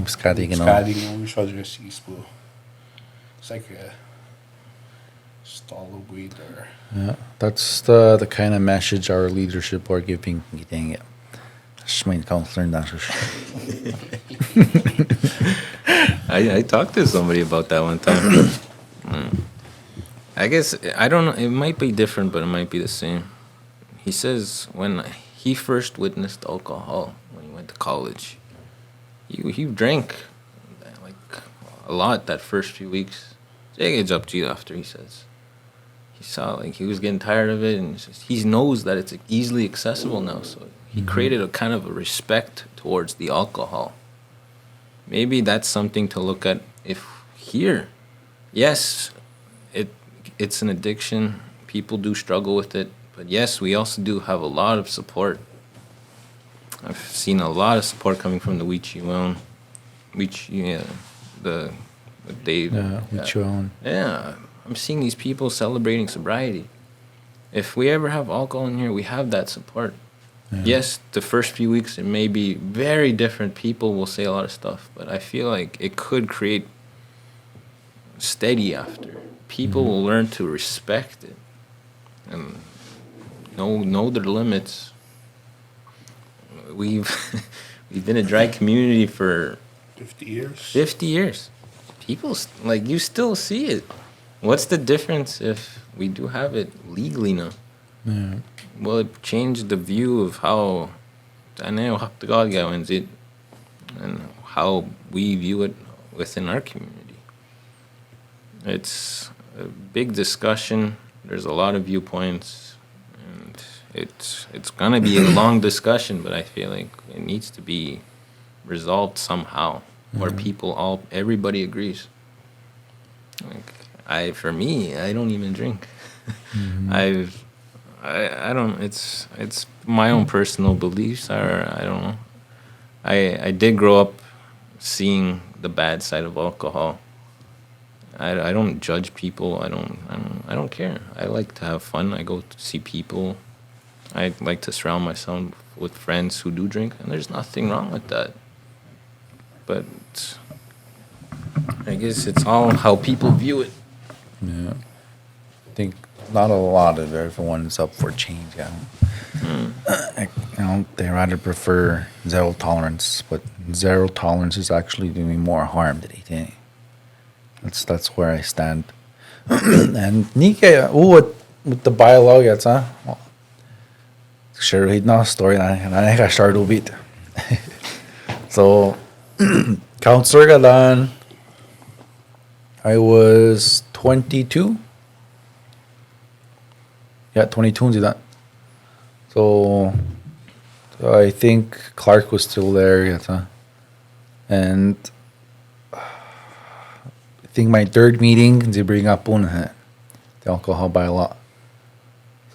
Skading on.
skading we should just see spool. It's like a stall of weed or
Yeah, that's the kind of message our leadership are giving. Getting it. Schmein counselor in that.
I talked to somebody about that one time. I guess, I don't know, it might be different, but it might be the same. He says when he first witnessed alcohol, when he went to college, he drank like a lot that first few weeks. It's up to you after, he says. He saw like he was getting tired of it, and he knows that it's easily accessible now, so he created a kind of a respect towards the alcohol. Maybe that's something to look at if here. Yes, it's an addiction. People do struggle with it. But yes, we also do have a lot of support. I've seen a lot of support coming from the Eeyoupreneur, the Dave. Yeah, I'm seeing these people celebrating sobriety. If we ever have alcohol in here, we have that support. Yeah. Yes, the first few weeks it may be very different. People will say a lot of stuff, but I feel like it could create steady after. People will learn to respect it and know their limits. We've been a dry community for
50 years.
50 years. People like you still see it. What's the difference if we do have it legally now?
Yeah.
Well, it changed the view of how and how we view it within our community. It's a big discussion. There's a lot of viewpoints, and it's gonna be a long discussion. But I feel like it needs to be resolved somehow, where everybody agrees. Like for me, I don't even drink. I don't. It's my own personal beliefs. I don't know. I did grow up seeing the bad side of alcohol. I don't judge people. I don't care. I like to have fun. I go to see people. I like to surround myself with friends who do drink, and there's nothing wrong with that. But I guess it's all how people view it.
Yeah. I think not a lot of everyone's up for change. They rather prefer zero tolerance, but zero tolerance is actually doing more harm than anything. That's where I stand. And with the dialogue, it's sure he'd not story, and I got started a bit. So, counselor got done. I was 22. Yeah, 22 in that. So I think Clark was still there, and I think my third meeting they bring up the alcohol bylaw.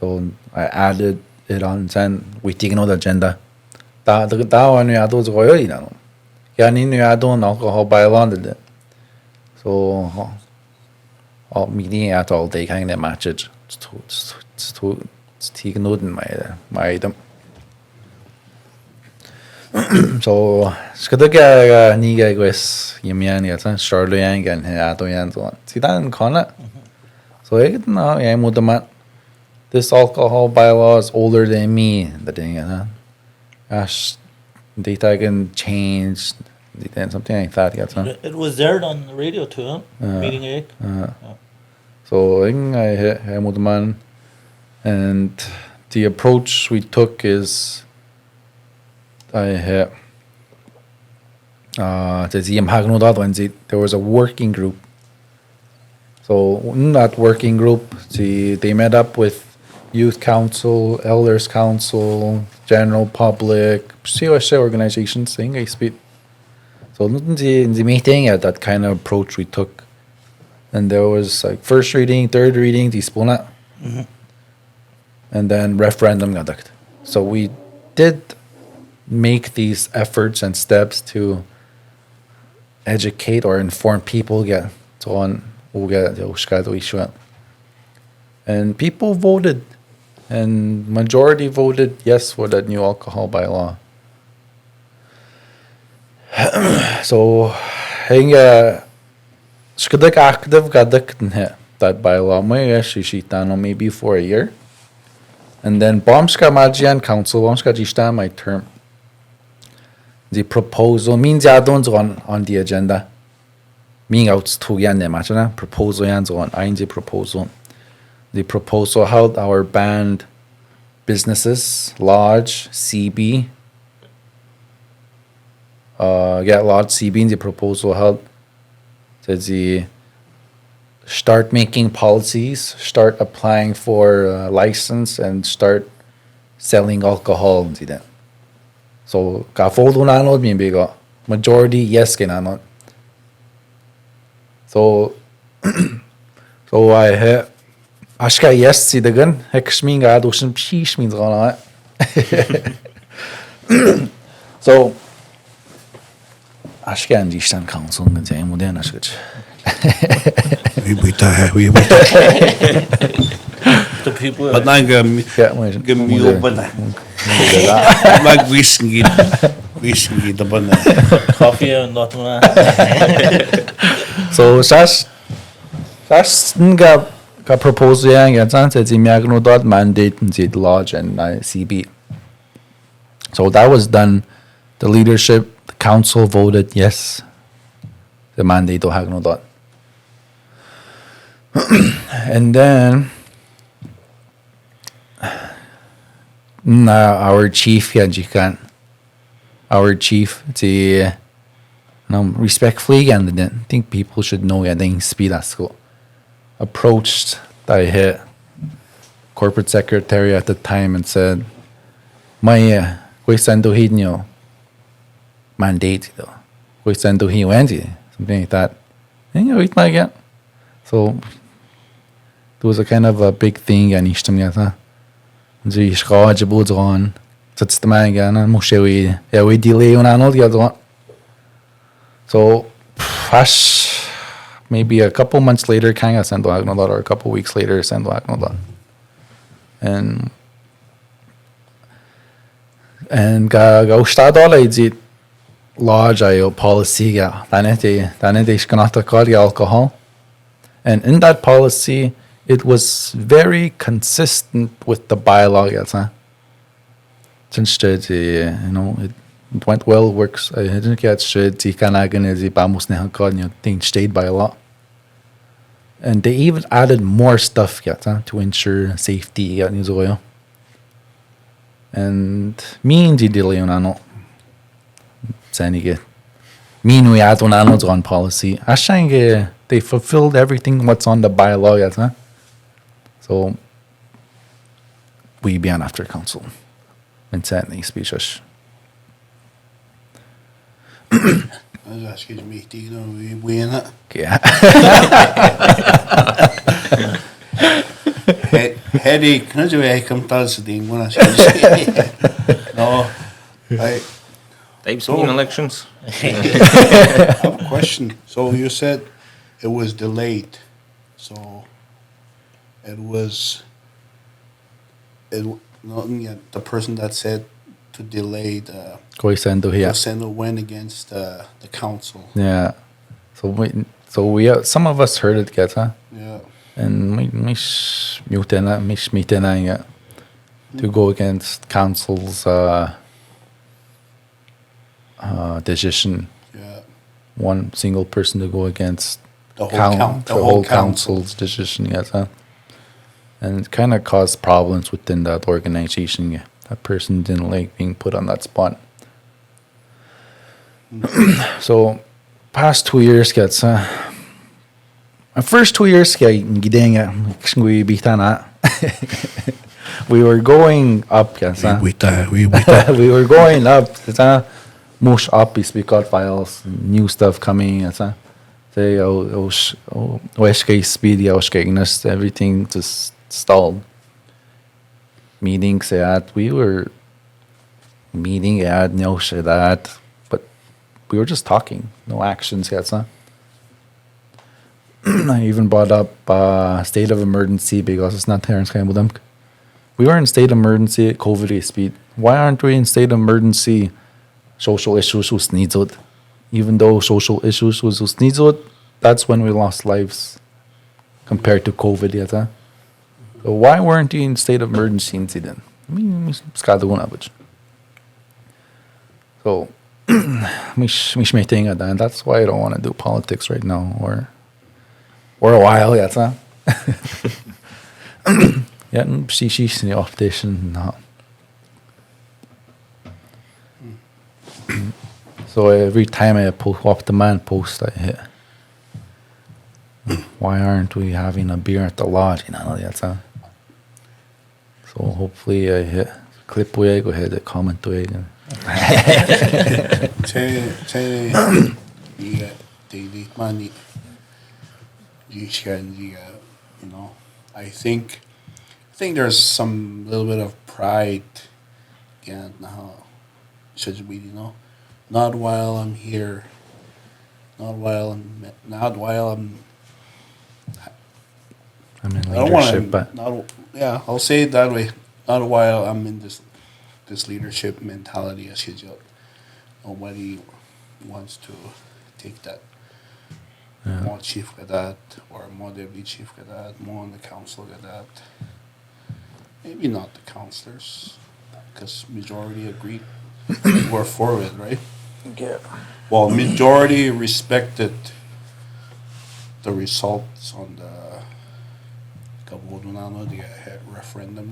So I added it on and we taking on the agenda. Da one you add those alcohol bylaw. So all meeting at all day kind of matches. It's taken out in my item. So skadaga niga guys yamian yata Charlotte yang and ato yan so sidan kona. So it no yeah mudamat. This alcohol bylaw is older than me. The thing, gosh, data can change. Something like that.
It was aired on the radio too, huh? Meeting 8.
So I hit Hamilton, and the approach we took is I hit. There was a working group. So in that working group, they met up with youth council, elders council, general public, COSA organizations. So in the meeting, that kind of approach we took. And there was like first reading, third reading, and then referendum conduct. So we did make these efforts and steps to educate or inform people. And people voted, and majority voted yes for that new alcohol bylaw. So, active that bylaw maybe for a year. And then Bomska Majian Council, Bomska Jishta my term. The proposal means on the agenda. Meaning out to yan proposal on the proposal. The proposal held our band businesses, lodge, CB. Lodge CB in the proposal held. Says the start making policies, start applying for license, and start selling alcohol. So majority yes kinanod. So I had Ashka yes see the gun hexming adushin peace means on it. So Ashka and Jishan Council and say modern Ashka.
We
The people.
But now give me open. Like whiskey the banana.
Coffee and not more.
So that's nga proposal yang said the mandate in the lodge and CB. So that was done. The leadership, the council voted yes. The mandate to have no dot. And then our chief respectfully and I think people should know the speed at school. Approached the corporate secretary at the time and said, "My mandate though. Something like that." So it was a kind of a big thing and we delay on so maybe a couple months later kind of send or a couple weeks later send and go start all it large policy alcohol. And in that policy, it was very consistent with the bylaw. Since it went well, works. I didn't get straight. Thing stayed bylaw, and they even added more stuff to ensure safety. And me and the delay on we add on policy. They fulfilled everything what's on the bylaw. So we be on after council and send these speeches.
I was asking me, we in it.
Yeah.
Headache, can I come to the thing when I No,
They've seen elections.
I have a question. So you said it was delayed. So it wasn't yet the person that said to delay the
Koi sendo here.
Sendo win against the council.
Yeah. So we some of us heard it get, huh?
Yeah.
And mish mitena to go against council's decision.
Yeah.
One single person to go against
The whole council.
council's decision, yes, huh? And it kind of caused problems within that organization. Yeah. That person didn't like being put on that spot. So, past 2 years, gets my first 2 years, we were going up, yes,
We
we were going up. Mush up is because files, new stuff coming, yes, say, speedy, everything just stalled. Meetings at we were meeting at no shit that, but we were just talking, no actions yet, huh? I even brought up state of emergency because it's not there in Skybudum. We were in state of emergency at COVID speed. Why aren't we in state of emergency? Social issues was needed. Even though social issues was needed, that's when we lost lives compared to COVID yet, huh? So why weren't you in state of emergency incident? I mean, average. So, and that's why I don't want to do politics right now, or a while, yes, huh? Yeah, she's in the opposition now. So every time I walk the man post, I hit. Why aren't we having a beer at the lodge? That's huh? So hopefully I hit clip way, go ahead and comment way.
Say you daily money. You know, I think there's some little bit of pride again now. Should we, not while I'm here, not while I'm
I'm in
I don't want
leadership,
to.
but
Yeah, I'll say it that way. Not while I'm in this leadership mentality as usual. Nobody wants to take that. More chief got that, or more deputy chief got that, more on the council got that. Maybe not the councillors, because majority agreed were for it, right?
yeah.
Well, majority respected the results on the referendum,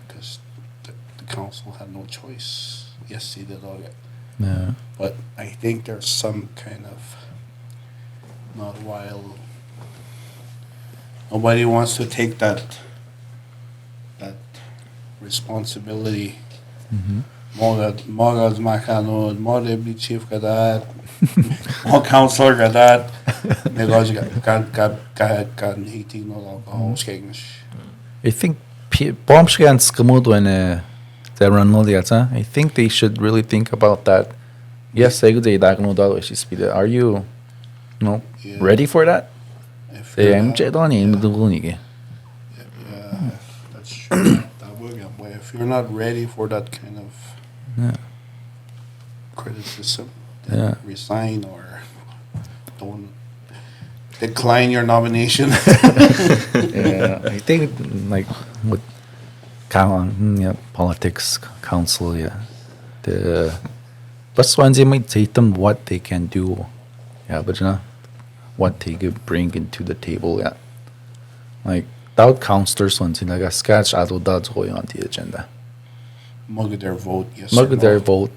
because the council had no choice. Yes, he did all that.
Yeah.
But I think there's some kind of not while nobody wants to take that responsibility. More Macano, more deputy chief got that, more councillor got that. Because got 18 no alcohol
I think bombs when they run all that, huh? I think they should really think about that. Yes, I could say that no doubt she speed. Are you ready for that? Say I'm
Yeah, that's true. If you're not ready for that kind of criticism, then resign or don't decline your nomination.
Yeah, I think like with politics council, the plus ones they might say them what they can do, but what they could bring into the table, like without councillors ones like a sketch that's going on the agenda.
Mug their vote, yes.
Mug their vote.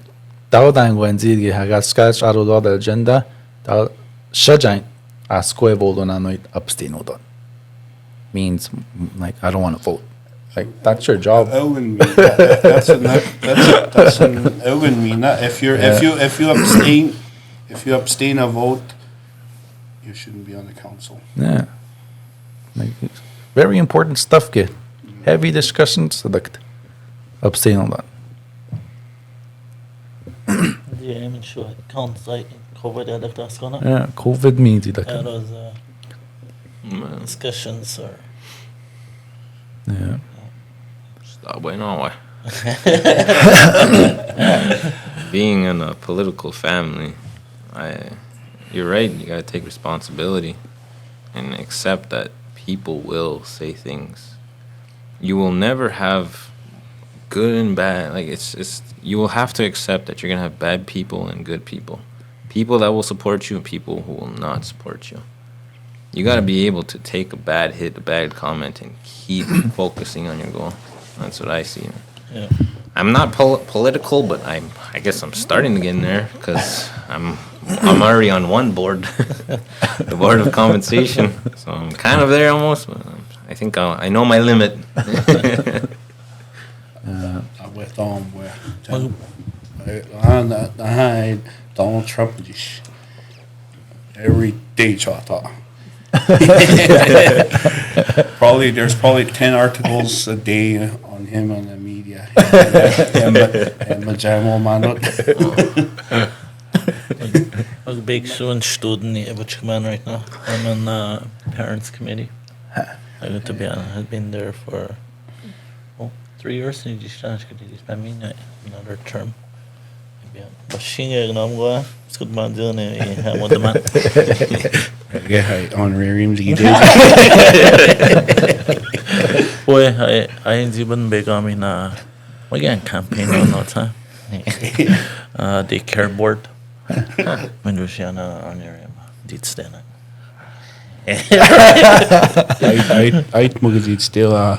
Without that when they have sketch the agenda, that should ask vote on abstain on means like I don't want to vote. Like that's your job.
That's an if you abstain a vote, you shouldn't be on the council.
Yeah, like very important stuff. Get heavy discussions. Like abstain on that.
Yeah, I'm sure it counts like COVID. That's gonna.
Yeah, COVID means it.
There was discussions or.
Yeah.
Stop way no way. Being in a political family, you're right. You gotta take responsibility and accept that people will say things. You will never have good and bad. Like it's you will have to accept that you're gonna have bad people and good people. People that will support you and people who will not support you. You gotta be able to take a bad hit, a bad comment, and keep focusing on your goal. That's what I see.
Yeah.
I'm not political, but I guess I'm starting to get in there because I'm already on one board, the board of compensation. So I'm kind of there almost. But I think I know my limit.
With Donald Trump every day chata. There's probably 10 articles a day on him on the media. And
I'm a big student here, which come on right now. I'm on the parents committee. I got to be on. I've been there for 3 years. And you just spend another term. But she I'm going. It's good man doing it. I want the man.
Honorariums you do.
Boy, I ain't even big on me now. We get campaign on all the time. The care board. When you're on your did stand
I'd muggy still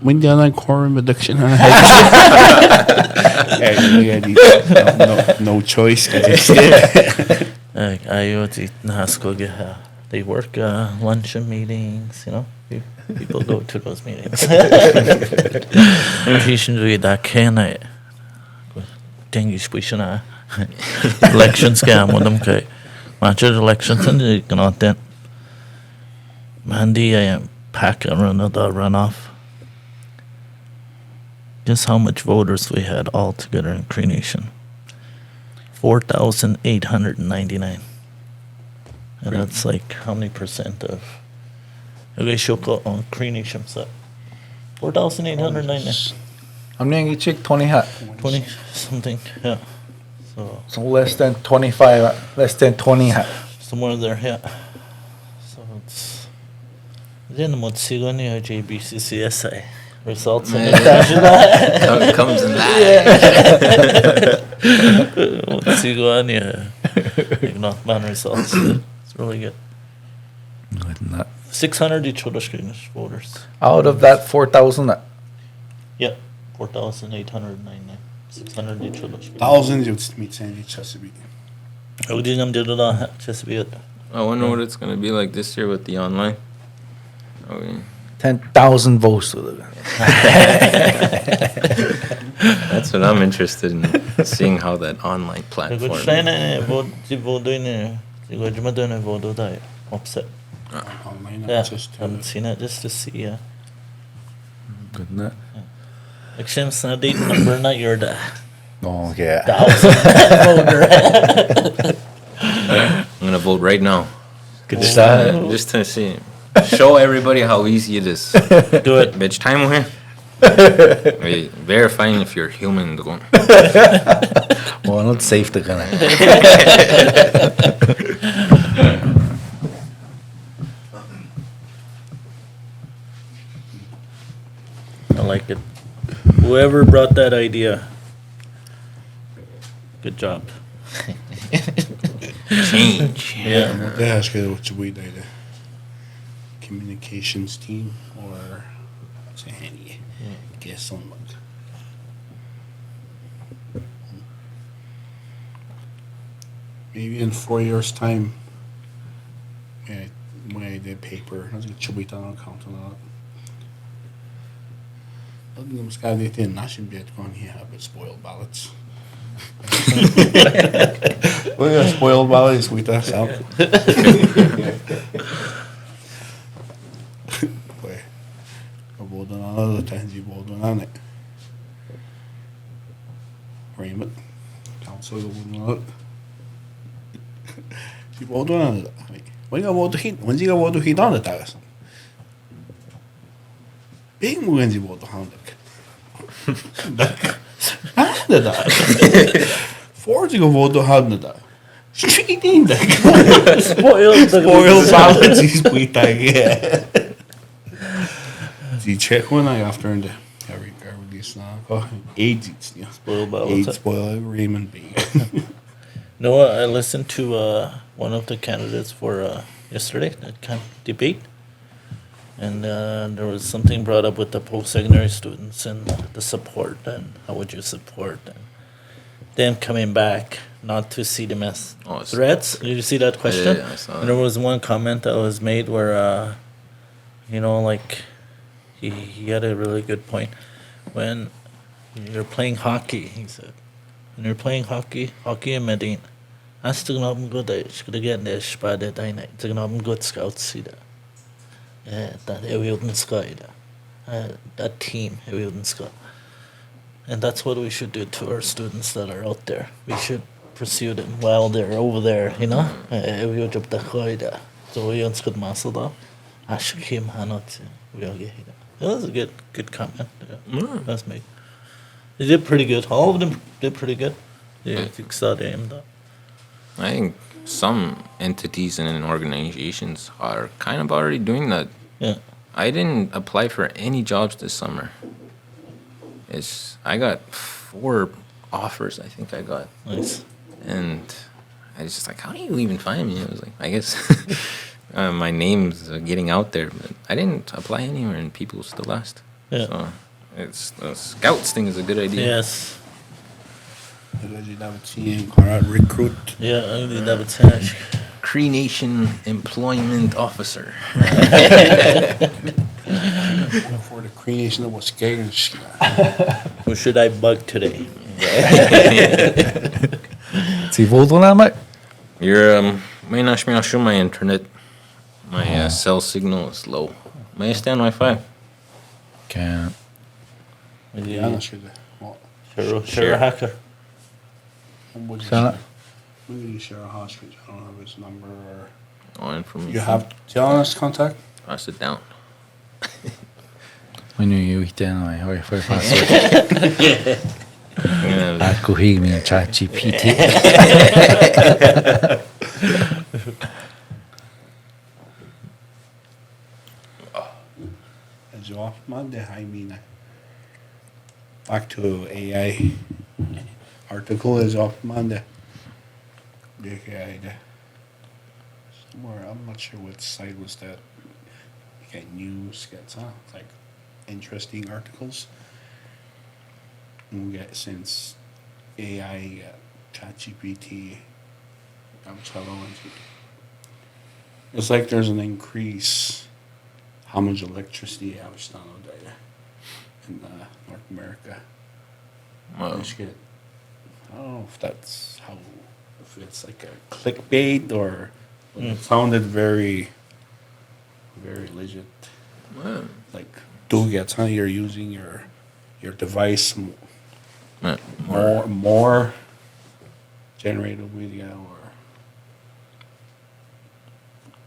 when down on quorum addiction. No choice.
I was in high school. They work luncheon meetings. People go to those meetings. Teaching you that can I. English pushing elections scam with them. Okay, match elections and you cannot then. Mandy, I am pack and run the runoff. Guess how much voters we had all together in Cree Nation? 4,899. And that's like how many percent of? Okay, Shoko on Cree Nation set. 4,899.
I'm going to check 20 hat.
20 something, yeah.
So less than 25, less than 20 hat.
Somewhere there, yeah. So it's. Then what's Sigoni or JBCCSI? Results in it.
Comes in that.
What's Sigoni? Not man results. It's really good. 600 each other voters.
Out of that 4,000,
Yeah, 4,899. 600 each other.
Thousands of meet Sandy Chesapeake.
How did you do that? Chesapeake.
I wonder what it's gonna be like this year with the online.
10,000 votes.
That's what I'm interested in, seeing how that online platform.
Upset.
Online,
Yeah,
just
haven't seen it just to see. Yeah.
Good night.
Like Shim's not date number, not your da.
Oh, yeah.
1,000 voter.
I'm gonna vote right now.
Good start.
Just to see, show everybody how easy it is.
Do it.
Bitch, time here. Wait, verifying if you're human.
Well, not safe to kind
I like it. Whoever brought that idea, good job.
Change.
Yeah.
That's good. What's a weed idea? Communications team or what's a handy? Guess on what? Maybe in 4 years' time, when I did paper, I was going to be on account on that. I'm just going to do it. I should be going to have spoiled ballots. Look at spoiled ballots with us out. Jag bodde en annan times you bodde en annan. Raymond. Council you bodde en annan. You bodde en annan. When you bodde hit, when you bodde hit on the tagas. Big when you bodde hand. Hade det. Forty go vote hade det. Straight in the
Spoiled.
spoiled balance yeah. The check one I after in the every release now. AIDS
Spoiled balance.
AIDS spoil Raymond B.
No, I listened to one of the candidates for yesterday, that kind of debate. And there was something brought up with the post-secondary students and the support and how would you support and them coming back, not to see them as threats. Did you see that question?
Yeah, I saw
And there was one comment that was made where, like he had a really good point. When you're playing hockey, he said, when you're playing hockey in Medina, I still not good at skulle get this by the day. Still not good scouts see that. That Eeyoupreneur sky that team Eeyoupreneur sky. And that's what we should do to our students that are out there. We should pursue them while they're over there, Eeyoupreneur the sky. So we önskar massa då. Ask him hanot we all get it. That was a good comment. That's me. They did pretty good. All of them did pretty good. Yeah,
I think some entities and organizations are kind of already doing that.
Yeah.
I didn't apply for any jobs this summer. I got 4 offers, I think I got.
Nice.
And I was just like, how do you even find me? I was like, I guess my name's getting out there, but I didn't apply anywhere and people still asked.
Yeah.
So the scouts thing is a good idea.
Yes.
Recruit.
Yeah, I need that attach.
Cree Nation Employment Officer.
For the creation of Muskegon.
Who should I bug today?
See, vote on that,
You're may not show my internet. My cell signal is low. May I stay on Wi-Fi?
Can't.
Yeah,
Sure, hacker.
Shall
We need to share a hostage. I don't have his number or.
Oh, information.
You have John's contact?
I sit down.
I knew you eat then. I hurry for fast.
Yeah,
I'd go here and chat GPT.
As you off Monday, I mean, back to AI. Article is off Monday. Big AI there. Somewhere, I'm not sure what site was that. You get news, like interesting articles. And we get since AI, ChatGPT, it's like there's an increase how much electricity I was done in North America.
well,
I don't know if that's if it's like a clickbait or but it sounded very, very legit.
well,
Like, you're using your device
well,
more generated media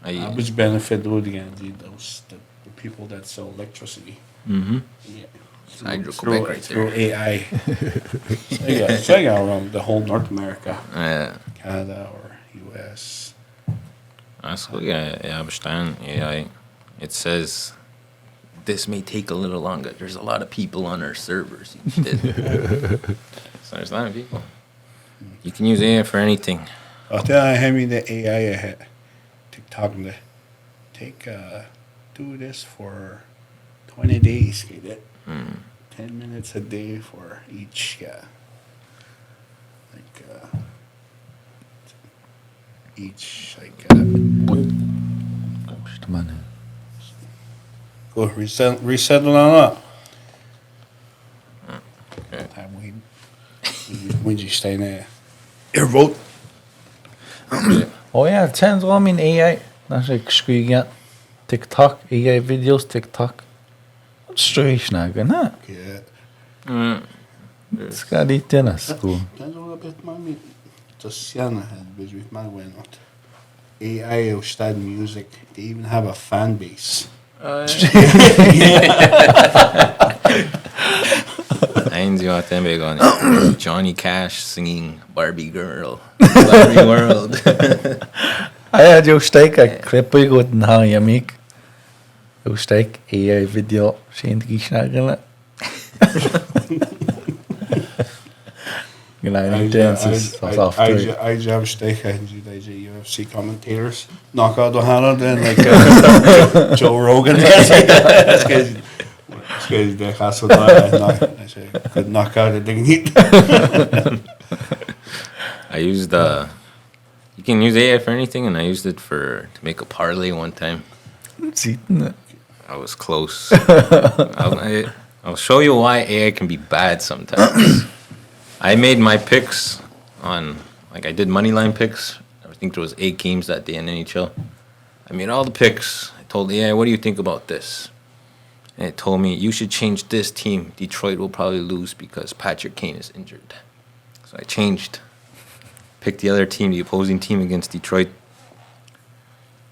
or which benefit the people that sell electricity.
Mm-hmm.
Yeah.
Hydro-Quebec right
through
there.
AI. So I got around the whole North America, Canada or US.
Also, yeah, understand. Yeah, it says this may take a little longer. There's a lot of people on our servers each day. So there's a lot of people. You can use AI for anything.
I have the AI TikTok and do this for 20 days. Get it? 10 minutes a day for each. Go reset on up.
Okay.
I'm waiting. When you stay there, your vote.
Oh yeah, it sounds well. I mean AI. That's like screwing it. TikTok, AI videos, TikTok. What's strange now, huh?
Yeah.
Ska dit i nästa skola.
That's all a bit mommy. Just Sienna had with my way not. AI or study music. They even have a fan base.
you out there big on it. Johnny Cash singing Barbie Girl. Barbie World.
I had you steak a clippy good and how you make. You steak a video. She ain't gonna.
I have steak and UFC commentators knock out the hand and like Joe Rogan. This guy's big. That's what I say. Could knock out a thing.
I used you can use AI for anything, and I used it to make a parlay one time. I was close. I'll show you why AI can be bad sometimes. I made my picks on, I did money line picks. I think there was 8 games that day in NHL. I made all the picks. I told AI, what do you think about this? And it told me, you should change this team. Detroit will probably lose because Patrick Kane is injured. So I changed. Picked the other team, the opposing team against Detroit.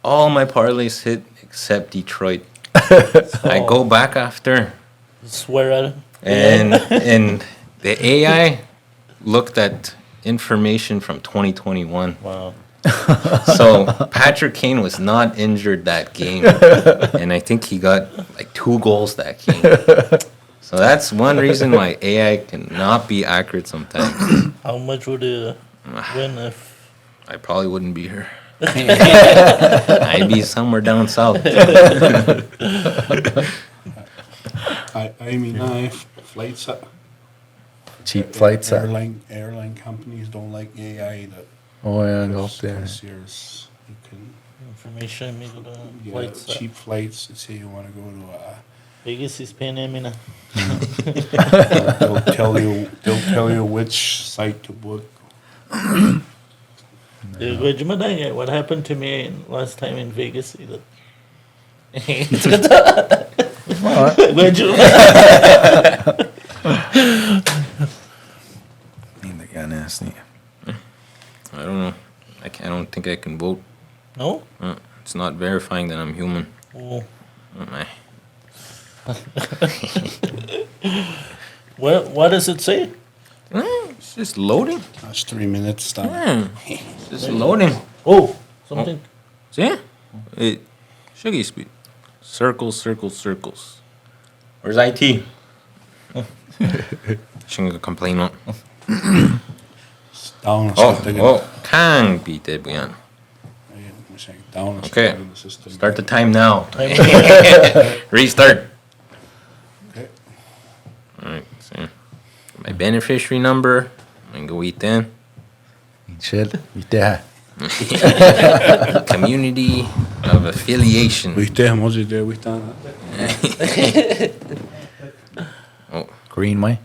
All my parlays hit except Detroit. I go back after.
Swear at him.
And the AI looked at information from 2021.
Wow.
So Patrick Kane was not injured that game. And I think he got 2 goals that game. So that's one reason why AI cannot be accurate sometimes.
How much would it win if...
I probably wouldn't be here. I'd be somewhere down south.
Flights.
Cheap flights.
Airline companies don't like AI.
Oh yeah, go up there.
You can
Information, me go to flights.
cheap flights. Let's say you want to go to
Vegas is paying me now.
they'll tell you which site to book.
What happened to me last time in Vegas?
I don't know. I don't think I can vote.
No?
It's not verifying that I'm human.
Oh.
My.
What does it say?
It's just loading.
That's 3 minutes.
It's just loading.
Oh, something.
See? It shuggy speed. Circles, circles, circles. Where's IT? Shouldn't complain on. Can be dead, Buyan. Okay. Start the time now. Restart.
Okay.
Alright, so my beneficiary number. I'm gonna go eat then.
Shit, yeah.
Community of affiliation. Oh,
Green way.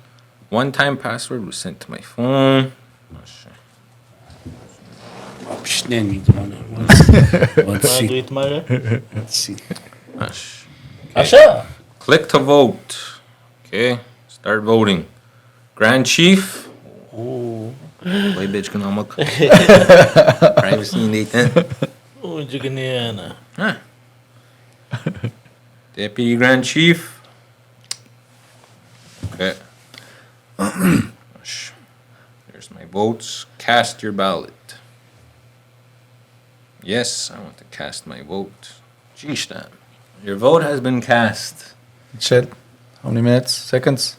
one-time password was sent to my phone.
Let's see. Let's see.
Hush.
Asha.
Click to vote. Okay, start voting. Grand Chief.
Oh.
Play bitch can almost. Privacy in Nathan.
Oh, Jiganiana.
Huh. Deputy Grand Chief. Okay. Hush. There's my votes. Cast your ballot. Yes, I want to cast my vote. Geeshtan. Your vote has been cast.
Shit. How many minutes? Seconds?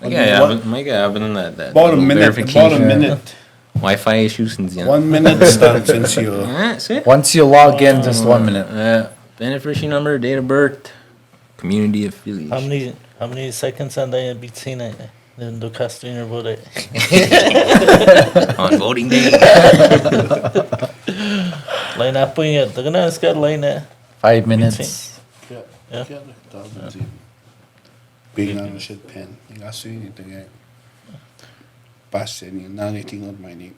I've been in that
About a minute.
Wi-Fi issues since
1 minute start since you.
See?
Once you log in, just 1 minute.
Beneficiary number, date of birth, community affiliation.
How many seconds and I be seen it? Then do casting your vote.
On voting day.
Line up on it. They're gonna ask line it.
5 minutes.
Yeah.
Being on the shit pen. You got to see anything. Pass any, not anything on my name.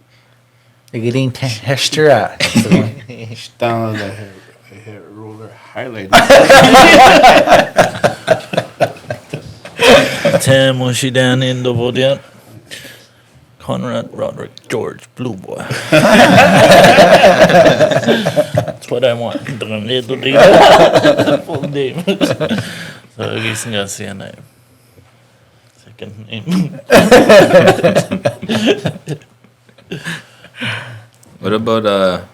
You're getting extra.
Down on the hair roller highlighter.
Tim, was she down in the vote yet? Conrad Roderick George Blue Boy. That's what I want. Full name. So I guess I'm gonna see a name. American name.
What about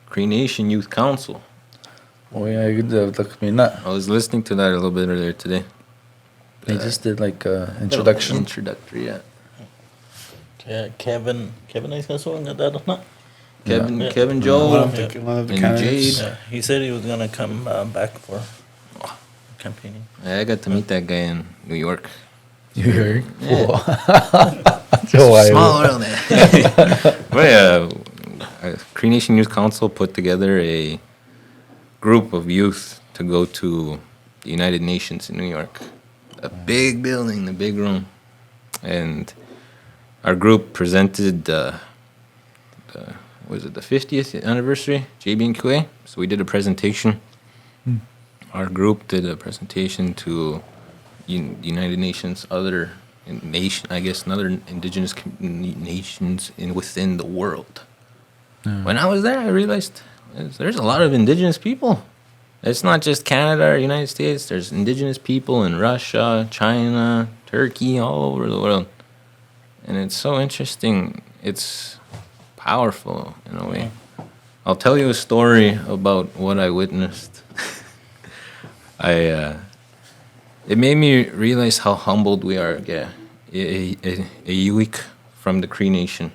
Cree Nation Youth Council?
Oh yeah, you could look me that.
I was listening to that a little bit earlier today.
They just did like introduction.
Introductory, yeah.
Yeah, Kevin is going to that, isn't it?
Kevin,
Yeah.
Kevin,
One
Joel,
of the
and
candidates.
Jade.
Yeah, he said he was going to come back for campaigning.
I got to meet that guy in New York.
New York.
Yeah.
Small
world. But Cree Nation Youth Council put together a group of youth to go to the United Nations in New York. A big building, a big room. And our group presented the 50th anniversary, JB&QA. So we did a presentation. Our group did a presentation to United Nations, other indigenous nations within the world. When I was there, I realized there's a lot of indigenous people. It's not just Canada or United States. There's indigenous people in Russia, China, Turkey, all over the world. And it's so interesting. It's powerful in a way. I'll tell you a story about what I witnessed. It made me realize how humbled we are. Yeah, Eeyouik from the Cree Nation.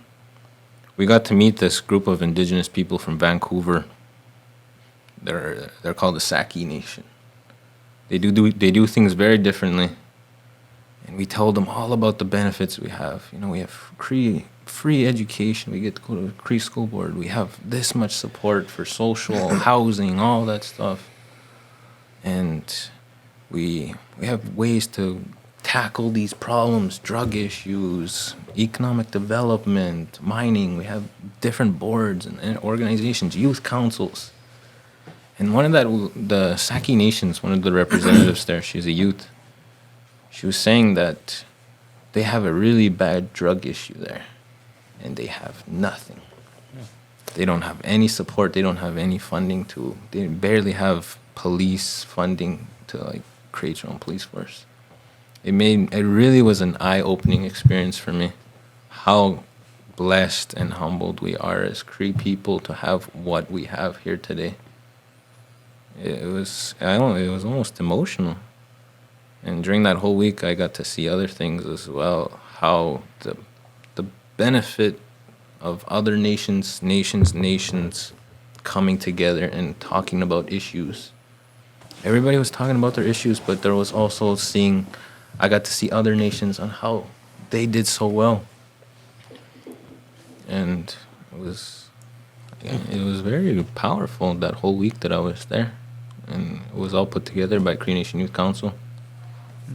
We got to meet this group of indigenous people from Vancouver. They're called the Saki Nation. They do things very differently. And we told them all about the benefits we have. You know, we have free education. We get to go to Cree school board. We have this much support for social housing, all that stuff. And we have ways to tackle these problems, drug issues, economic development, mining. We have different boards and organizations, youth councils. And the Saki Nations, one of the representatives there, she's a youth. She was saying that they have a really bad drug issue there, and they have nothing. They don't have any support. They don't have any funding they barely have police funding to create your own police force. It really was an eye-opening experience for me, how blessed and humbled we are as Cree people to have what we have here today. It was almost emotional. And during that whole week, I got to see other things as well, how the benefit of other nations coming together and talking about issues. Everybody was talking about their issues, but there was also I got to see other nations on how they did so well. And it was very powerful that whole week that I was there. And it was all put together by Cree Nation Youth Council.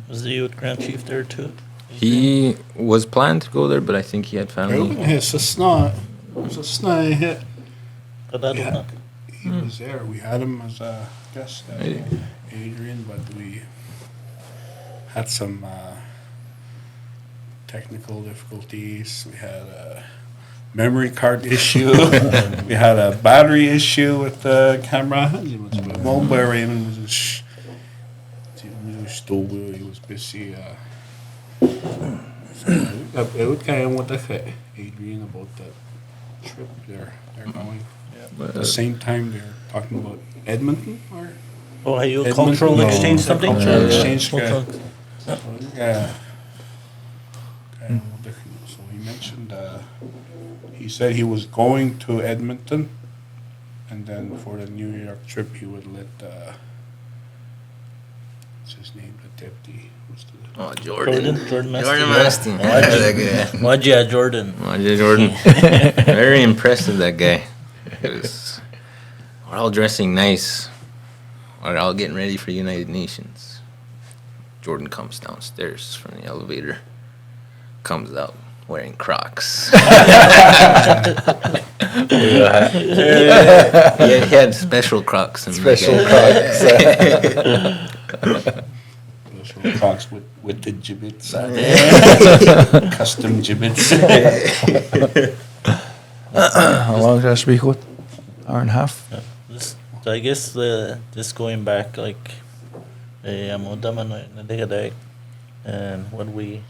Was the youth grand chief there too?
He was planned to go there, but I think he had family.
It's a snot. Hit.
But that
Yeah.
was not.
He was there. We had him as a guest, Adrian, but we had some technical difficulties. We had a memory card issue. We had a battery issue with the camera. He was he was busy. I would kind of want to ask Adrian about that trip they're going. At the same time, they're talking about Edmonton or
Ohio
Edmonton?
cultural
No,
exchange something?
cultural
Yeah.
exchange,
Cultural-
yeah. So he mentioned he said he was going to Edmonton, and then for the New York trip he would let what's his name, the deputy.
Oh,
Jordan
Mastin.
Wajia Jordan.
Jordan. Very impressive, that guy. We're all dressing nice. We're all getting ready for United Nations. Jordan comes downstairs from the elevator. Comes out wearing Crocs. Yeah, he had special Crocs.
Special
Crocs.
Special Crocs with the gibbets. Custom gibbets.
How long did I speak with? Hour and a half.
I guess just going back, like, And when we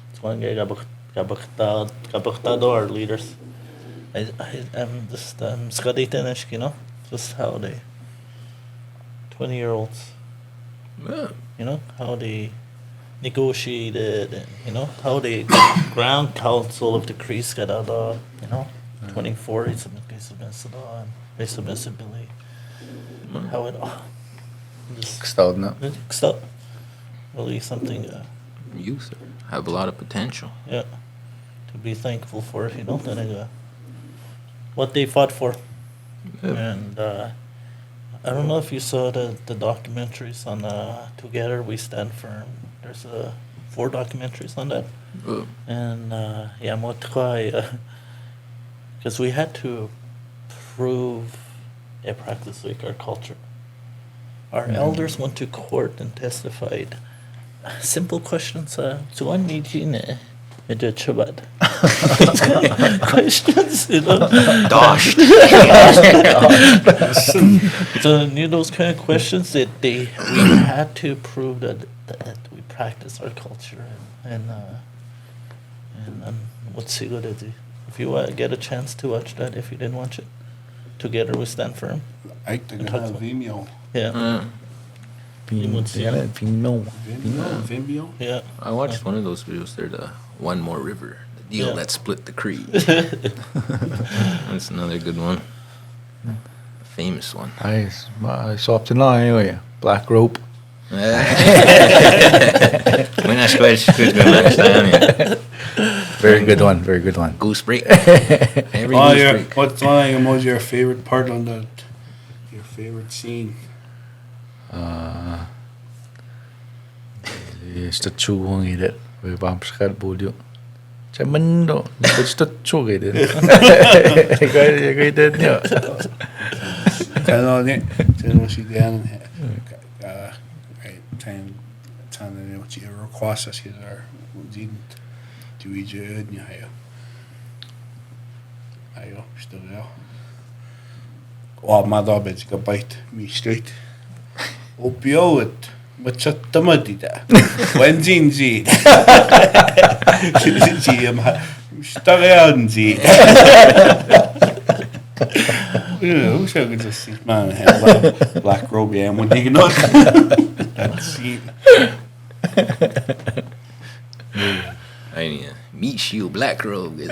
our leaders, I'm just studying, just how they 20-year-olds, how they negotiated, and how they ground council of the Cree Skadada, 24 submissibility, how it all just stop really something
Youth have a lot of potential.
to be thankful for, that what they fought for. And I don't know if you saw the documentaries on Together We Stand Firm. There's 4 documentaries on that. And because we had to prove a practice like our culture. Our elders went to court and testified. Simple questions. So I need you to chabad. Questions,
Dosh.
So those kind of questions that we had to prove that we practice our culture and what's he gonna do? If you get a chance to watch that, if you didn't watch it, Together We Stand Firm.
I think I have Vimeo.
Yeah.
Vimeo?
Yeah.
I watched one of those videos there, the One More River, the deal that split the Cree. That's another good one. Famous one.
I saw up to now anyway. Black rope. Very good one. Very good one.
Goose break. Every goose break.
What was your favorite part on that? Your favorite scene?
Just chewing it. We bump scared bullet. Chamando. Just chewing it. I did. Yeah.
She down. Wat je request als je daar zien, doe je het niet heel. Ayo, stel ja. Oh, maar daar ben ik bijt, me straight. Op jou het, wat zat tomati daar? Wanneer zien ze? Zie je maar, stel ja zien. Hoe zou ik dat zien? Man, black robe, ja, moet ik nog. Dat zien.
I need a meat shield black robe.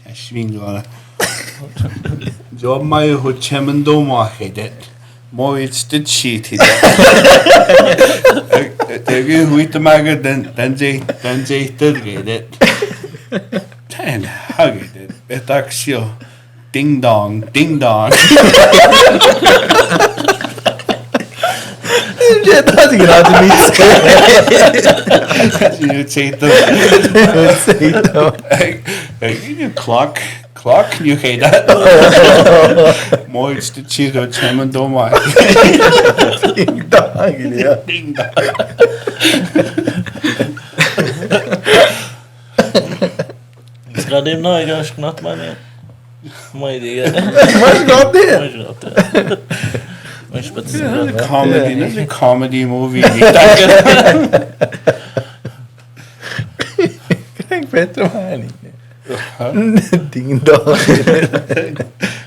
I swing on job my ho chemendo market. More it's the shit. Tegen hoe te maken, dan zeg dat het. Dan hug it. Het actie. Ding dong, ding dong.
Je dat ik had niet
Je zegt dat. Je clock, you heet dat. Mooi is de shit uit hem door mij.
Ding dong, ja.
Ding dong.
Ska dem nå, jeg har sknatt meg ned. Må jeg det?
Mas got there.
Comedy, that's a comedy movie.
Kijk beter maar niet. Ding dong.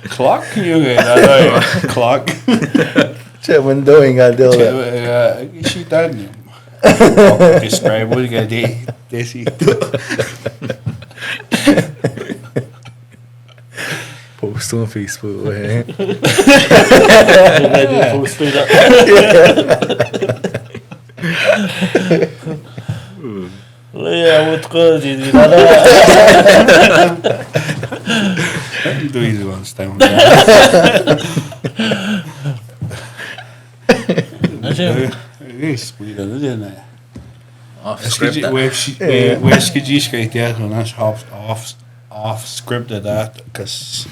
Clock, you heet dat. Clock.
Chairman doing I do that.
Je ziet dat niet. Describe what you got this.
Post on Facebook. Hey.
Ja, wat goed is die
Doe je zo aan stem. Is dat is Where should you skate there when that's off scripted that because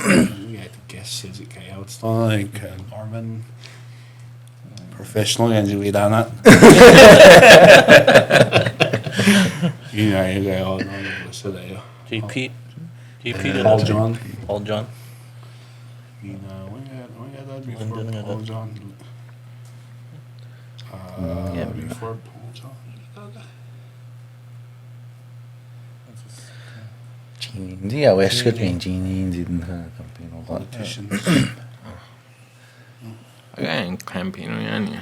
you had to guess is it it's not like Norman professional and we done it. Yeah, I got all the today.
GP.
Paul John.
Paul John.
We had that before
Lyndon had
Paul
it.
John.
Yeah,
Before Paul John.
Genie, yeah, West Coast Genie didn't campaign a lot.
Politicians.
I ain't campaigning on you.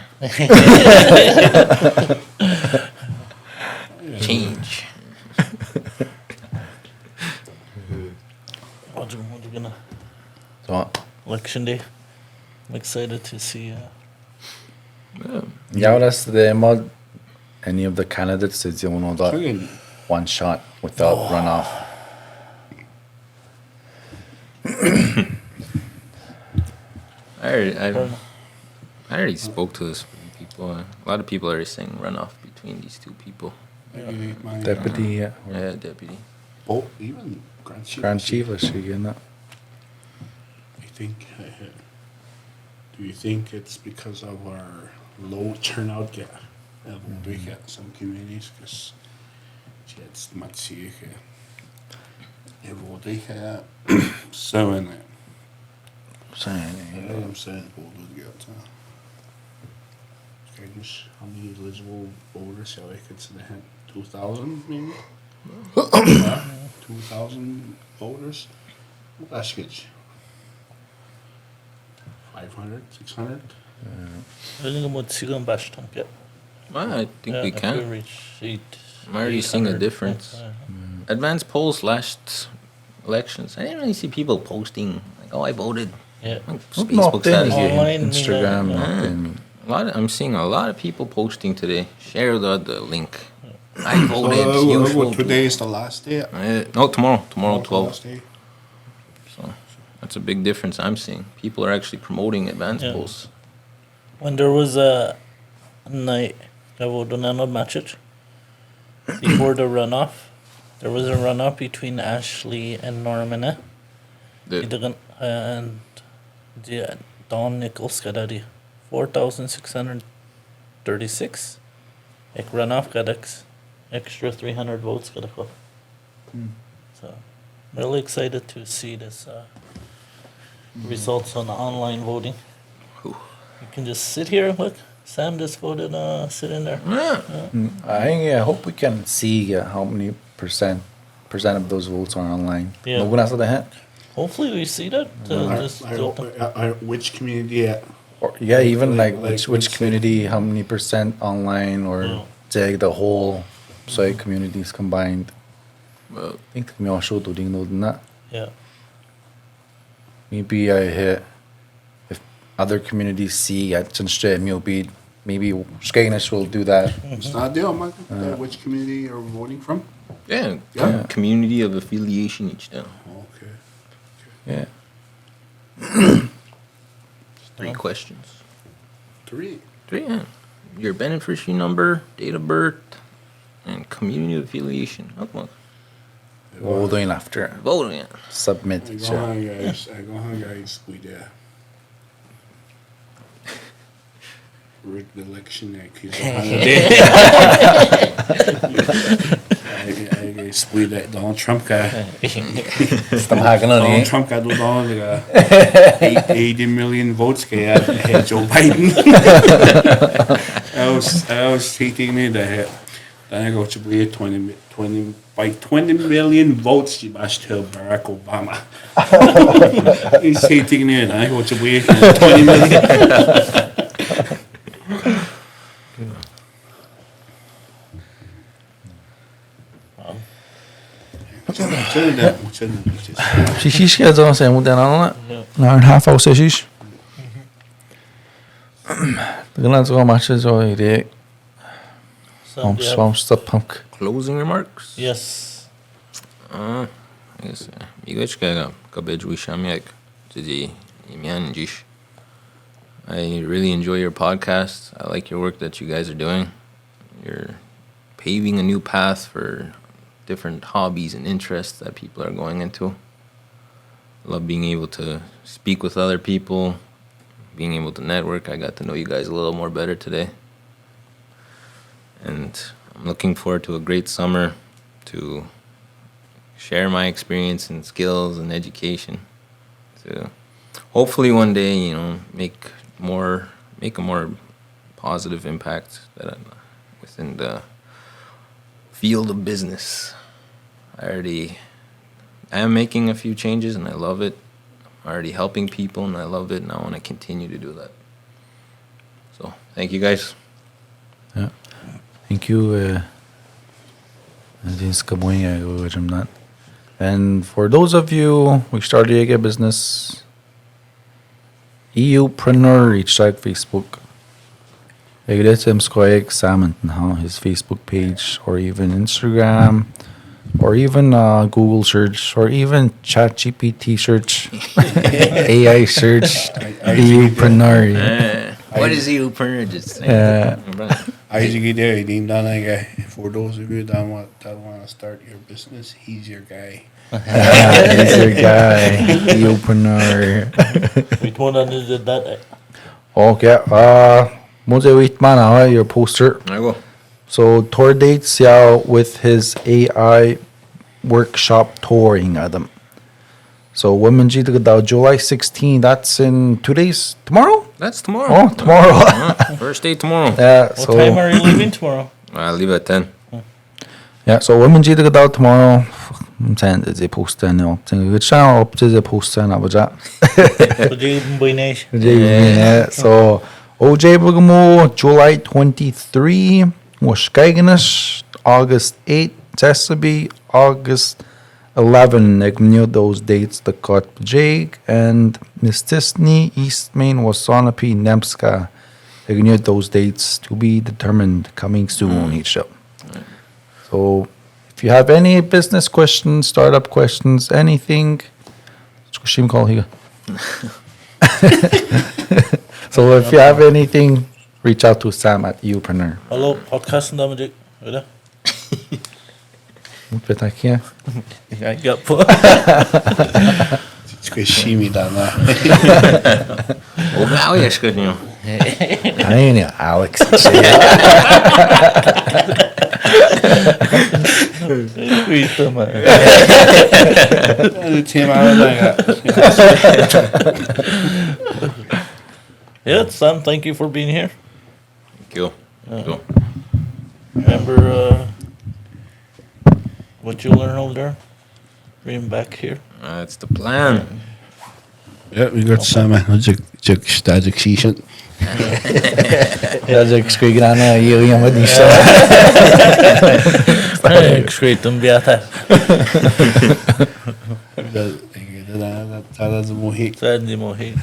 Change.
What you gonna
So,
election day? I'm excited to see.
yeah, that's the mod. Any of the candidates that you know that
Fucking
one shot without runoff.
I already spoke to this people. A lot of people are saying runoff between these two people.
my
Deputy, yeah.
Yeah, deputy.
even Grand Chief.
Grand Chief, is she getting that?
I think. Do you think it's because of our low turnout? We get some communities because it's much sicker. Everybody so in it. I'm saying voters get. How many eligible voters shall I consider him? 2,000 maybe? 2,000 voters? That's good. 500, 600?
I think about Sigan Bashton. Yeah.
Well, I think we
If we
can.
reach
I'm already seeing a
800,
difference.
yeah.
Advanced polls last elections. I didn't really see people posting like, "Oh, I voted."
Yeah.
Like,
Not
Facebook status.
Oh, Online,
Instagram,
yeah.
nothing.
I'm seeing a lot of people posting today. Share the link. I voted. You should
Today is the last day.
No, tomorrow. Tomorrow,
The
12.
last day.
So that's a big difference I'm seeing. People are actually promoting advanced
Yeah.
polls.
When there was a night, I voted on a match before the runoff. There was a runoff between Ashley and Norman. And Don Nichols got at 4,636. Like runoff got extra 300 votes got a go. So I'm really excited to see this results on the online voting.
Whew.
You can just sit here and look. Sam just voted sitting there.
I hope we can see how many percent of those votes are online.
Yeah.
No after the hat.
Hopefully we see that.
Which community?
Or yeah, even
Like-
like,
like
which
which
community, how many percent online, or
Yeah.
take the whole communities combined.
Well,
I think we all show doing that.
Yeah.
Maybe I hit if other communities see at Chinstrad, maybe Skagness will do that.
It's not a deal, man. Which community are we voting from?
yeah,
Yeah.
community of affiliation each now.
Okay.
Yeah.
3 questions.
3.
3, yeah. Your beneficiary number, date of birth, and community affiliation. Oh, come on.
What we're doing after.
Voting.
Submit.
I go
Sure.
on, guys. We there. Rigged the election. I split that Donald Trump guy. Donald Trump got Donald 80 million votes kaya Joe Biden. I was thinking me that I go to be 20 million votes you must tell Barack Obama. He's thinking me that I go to be 20 million.
She's got on saying down on it. An hour and a half hour sessions. The glands go matches or the
So, yeah.
swamps the punk.
Closing remarks?
Yes.
I guess, Migochka Kabej Wishamyak today, Imian Jish. I really enjoy your podcast. I like your work that you guys are doing. You're paving a new path for different hobbies and interests that people are going into. I love being able to speak with other people, being able to network. I got to know you guys a little more better today. And I'm looking forward to a great summer. to share my experience and skills and education to hopefully one day, you know, make a more positive impact within the field of business. I am making a few changes and I love it. I'm already helping people and I love it, and I want to continue to do that. So thank you guys.
Yeah. Thank you. And for those of you who started a business, Eeyoupreneur reached out Facebook. Sam his Facebook page, or even Instagram, or even Google search, or even ChatGPT search, AI search, Eeyoupreneur.
What is Eeyoupreneur? Just
I usually do it. For those of you that want to start your business, he's your guy.
He's your guy, Eeyoupreneur.
Wait, one on is that.
Okay. Your poster.
I go.
So tour dates with his AI workshop touring Adam. So women July 16, that's in 2 days. Tomorrow?
That's tomorrow.
Oh, tomorrow.
First day tomorrow.
Yeah.
What time are you leaving tomorrow?
I leave at 10.
Yeah, so women tomorrow. I'm saying it's a poster now. Good channel up to the poster now, but yeah. So OJ Bugamo, July 23, Washkaganish, August 8, Chesapeake, August 11. I knew those dates, the cut Jake, and Mistissini, East Main, Wasanapi, Nemska. I knew those dates to be determined coming soon each show. So if you have any business questions, startup questions, anything, call here. So if you have anything, reach out to Sam at Eeyoupreneur.
Hallo, podcasten da med deg. Er det?
Vet jeg ikke.
Jeg går på.
Skal si meg denne.
Oh, wow, jeg skal jo.
Nei, Alex.
Skit meg.
Det er
Yeah, Sam, thank you for being here.
Cool. Cool.
Remember what you learned over there? Bring back here.
That's the plan.
Ja, we got samen. Check static season.
Ja, ik spreek aan jullie met die show.
Ik schreef hem weer uit.
Dat is mooi.
Zijn die mooi.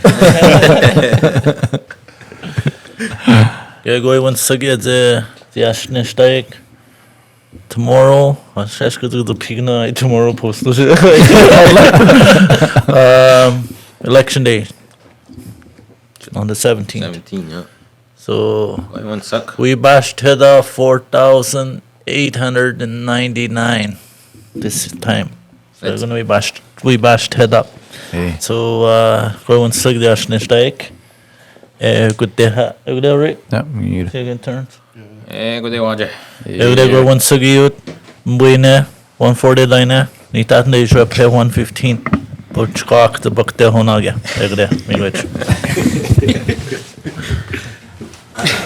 Jag går en suge de Ashnestag tomorrow. I should go to the Pigna tomorrow post. Election day on the 17th.
17, yeah.
So
I want suck.
we bashed Heda 4,899 this time. So we're gonna be bashed. We bashed head up.
Hey.
So go and suge the Ashnestag. Good day, right?
Ja, hier.
Second turn.
God day, Roger.
Every go one sugi ut, mbuine 140 line. Nitat ne isho pay 115. But chkak the buck de honage. Every day, me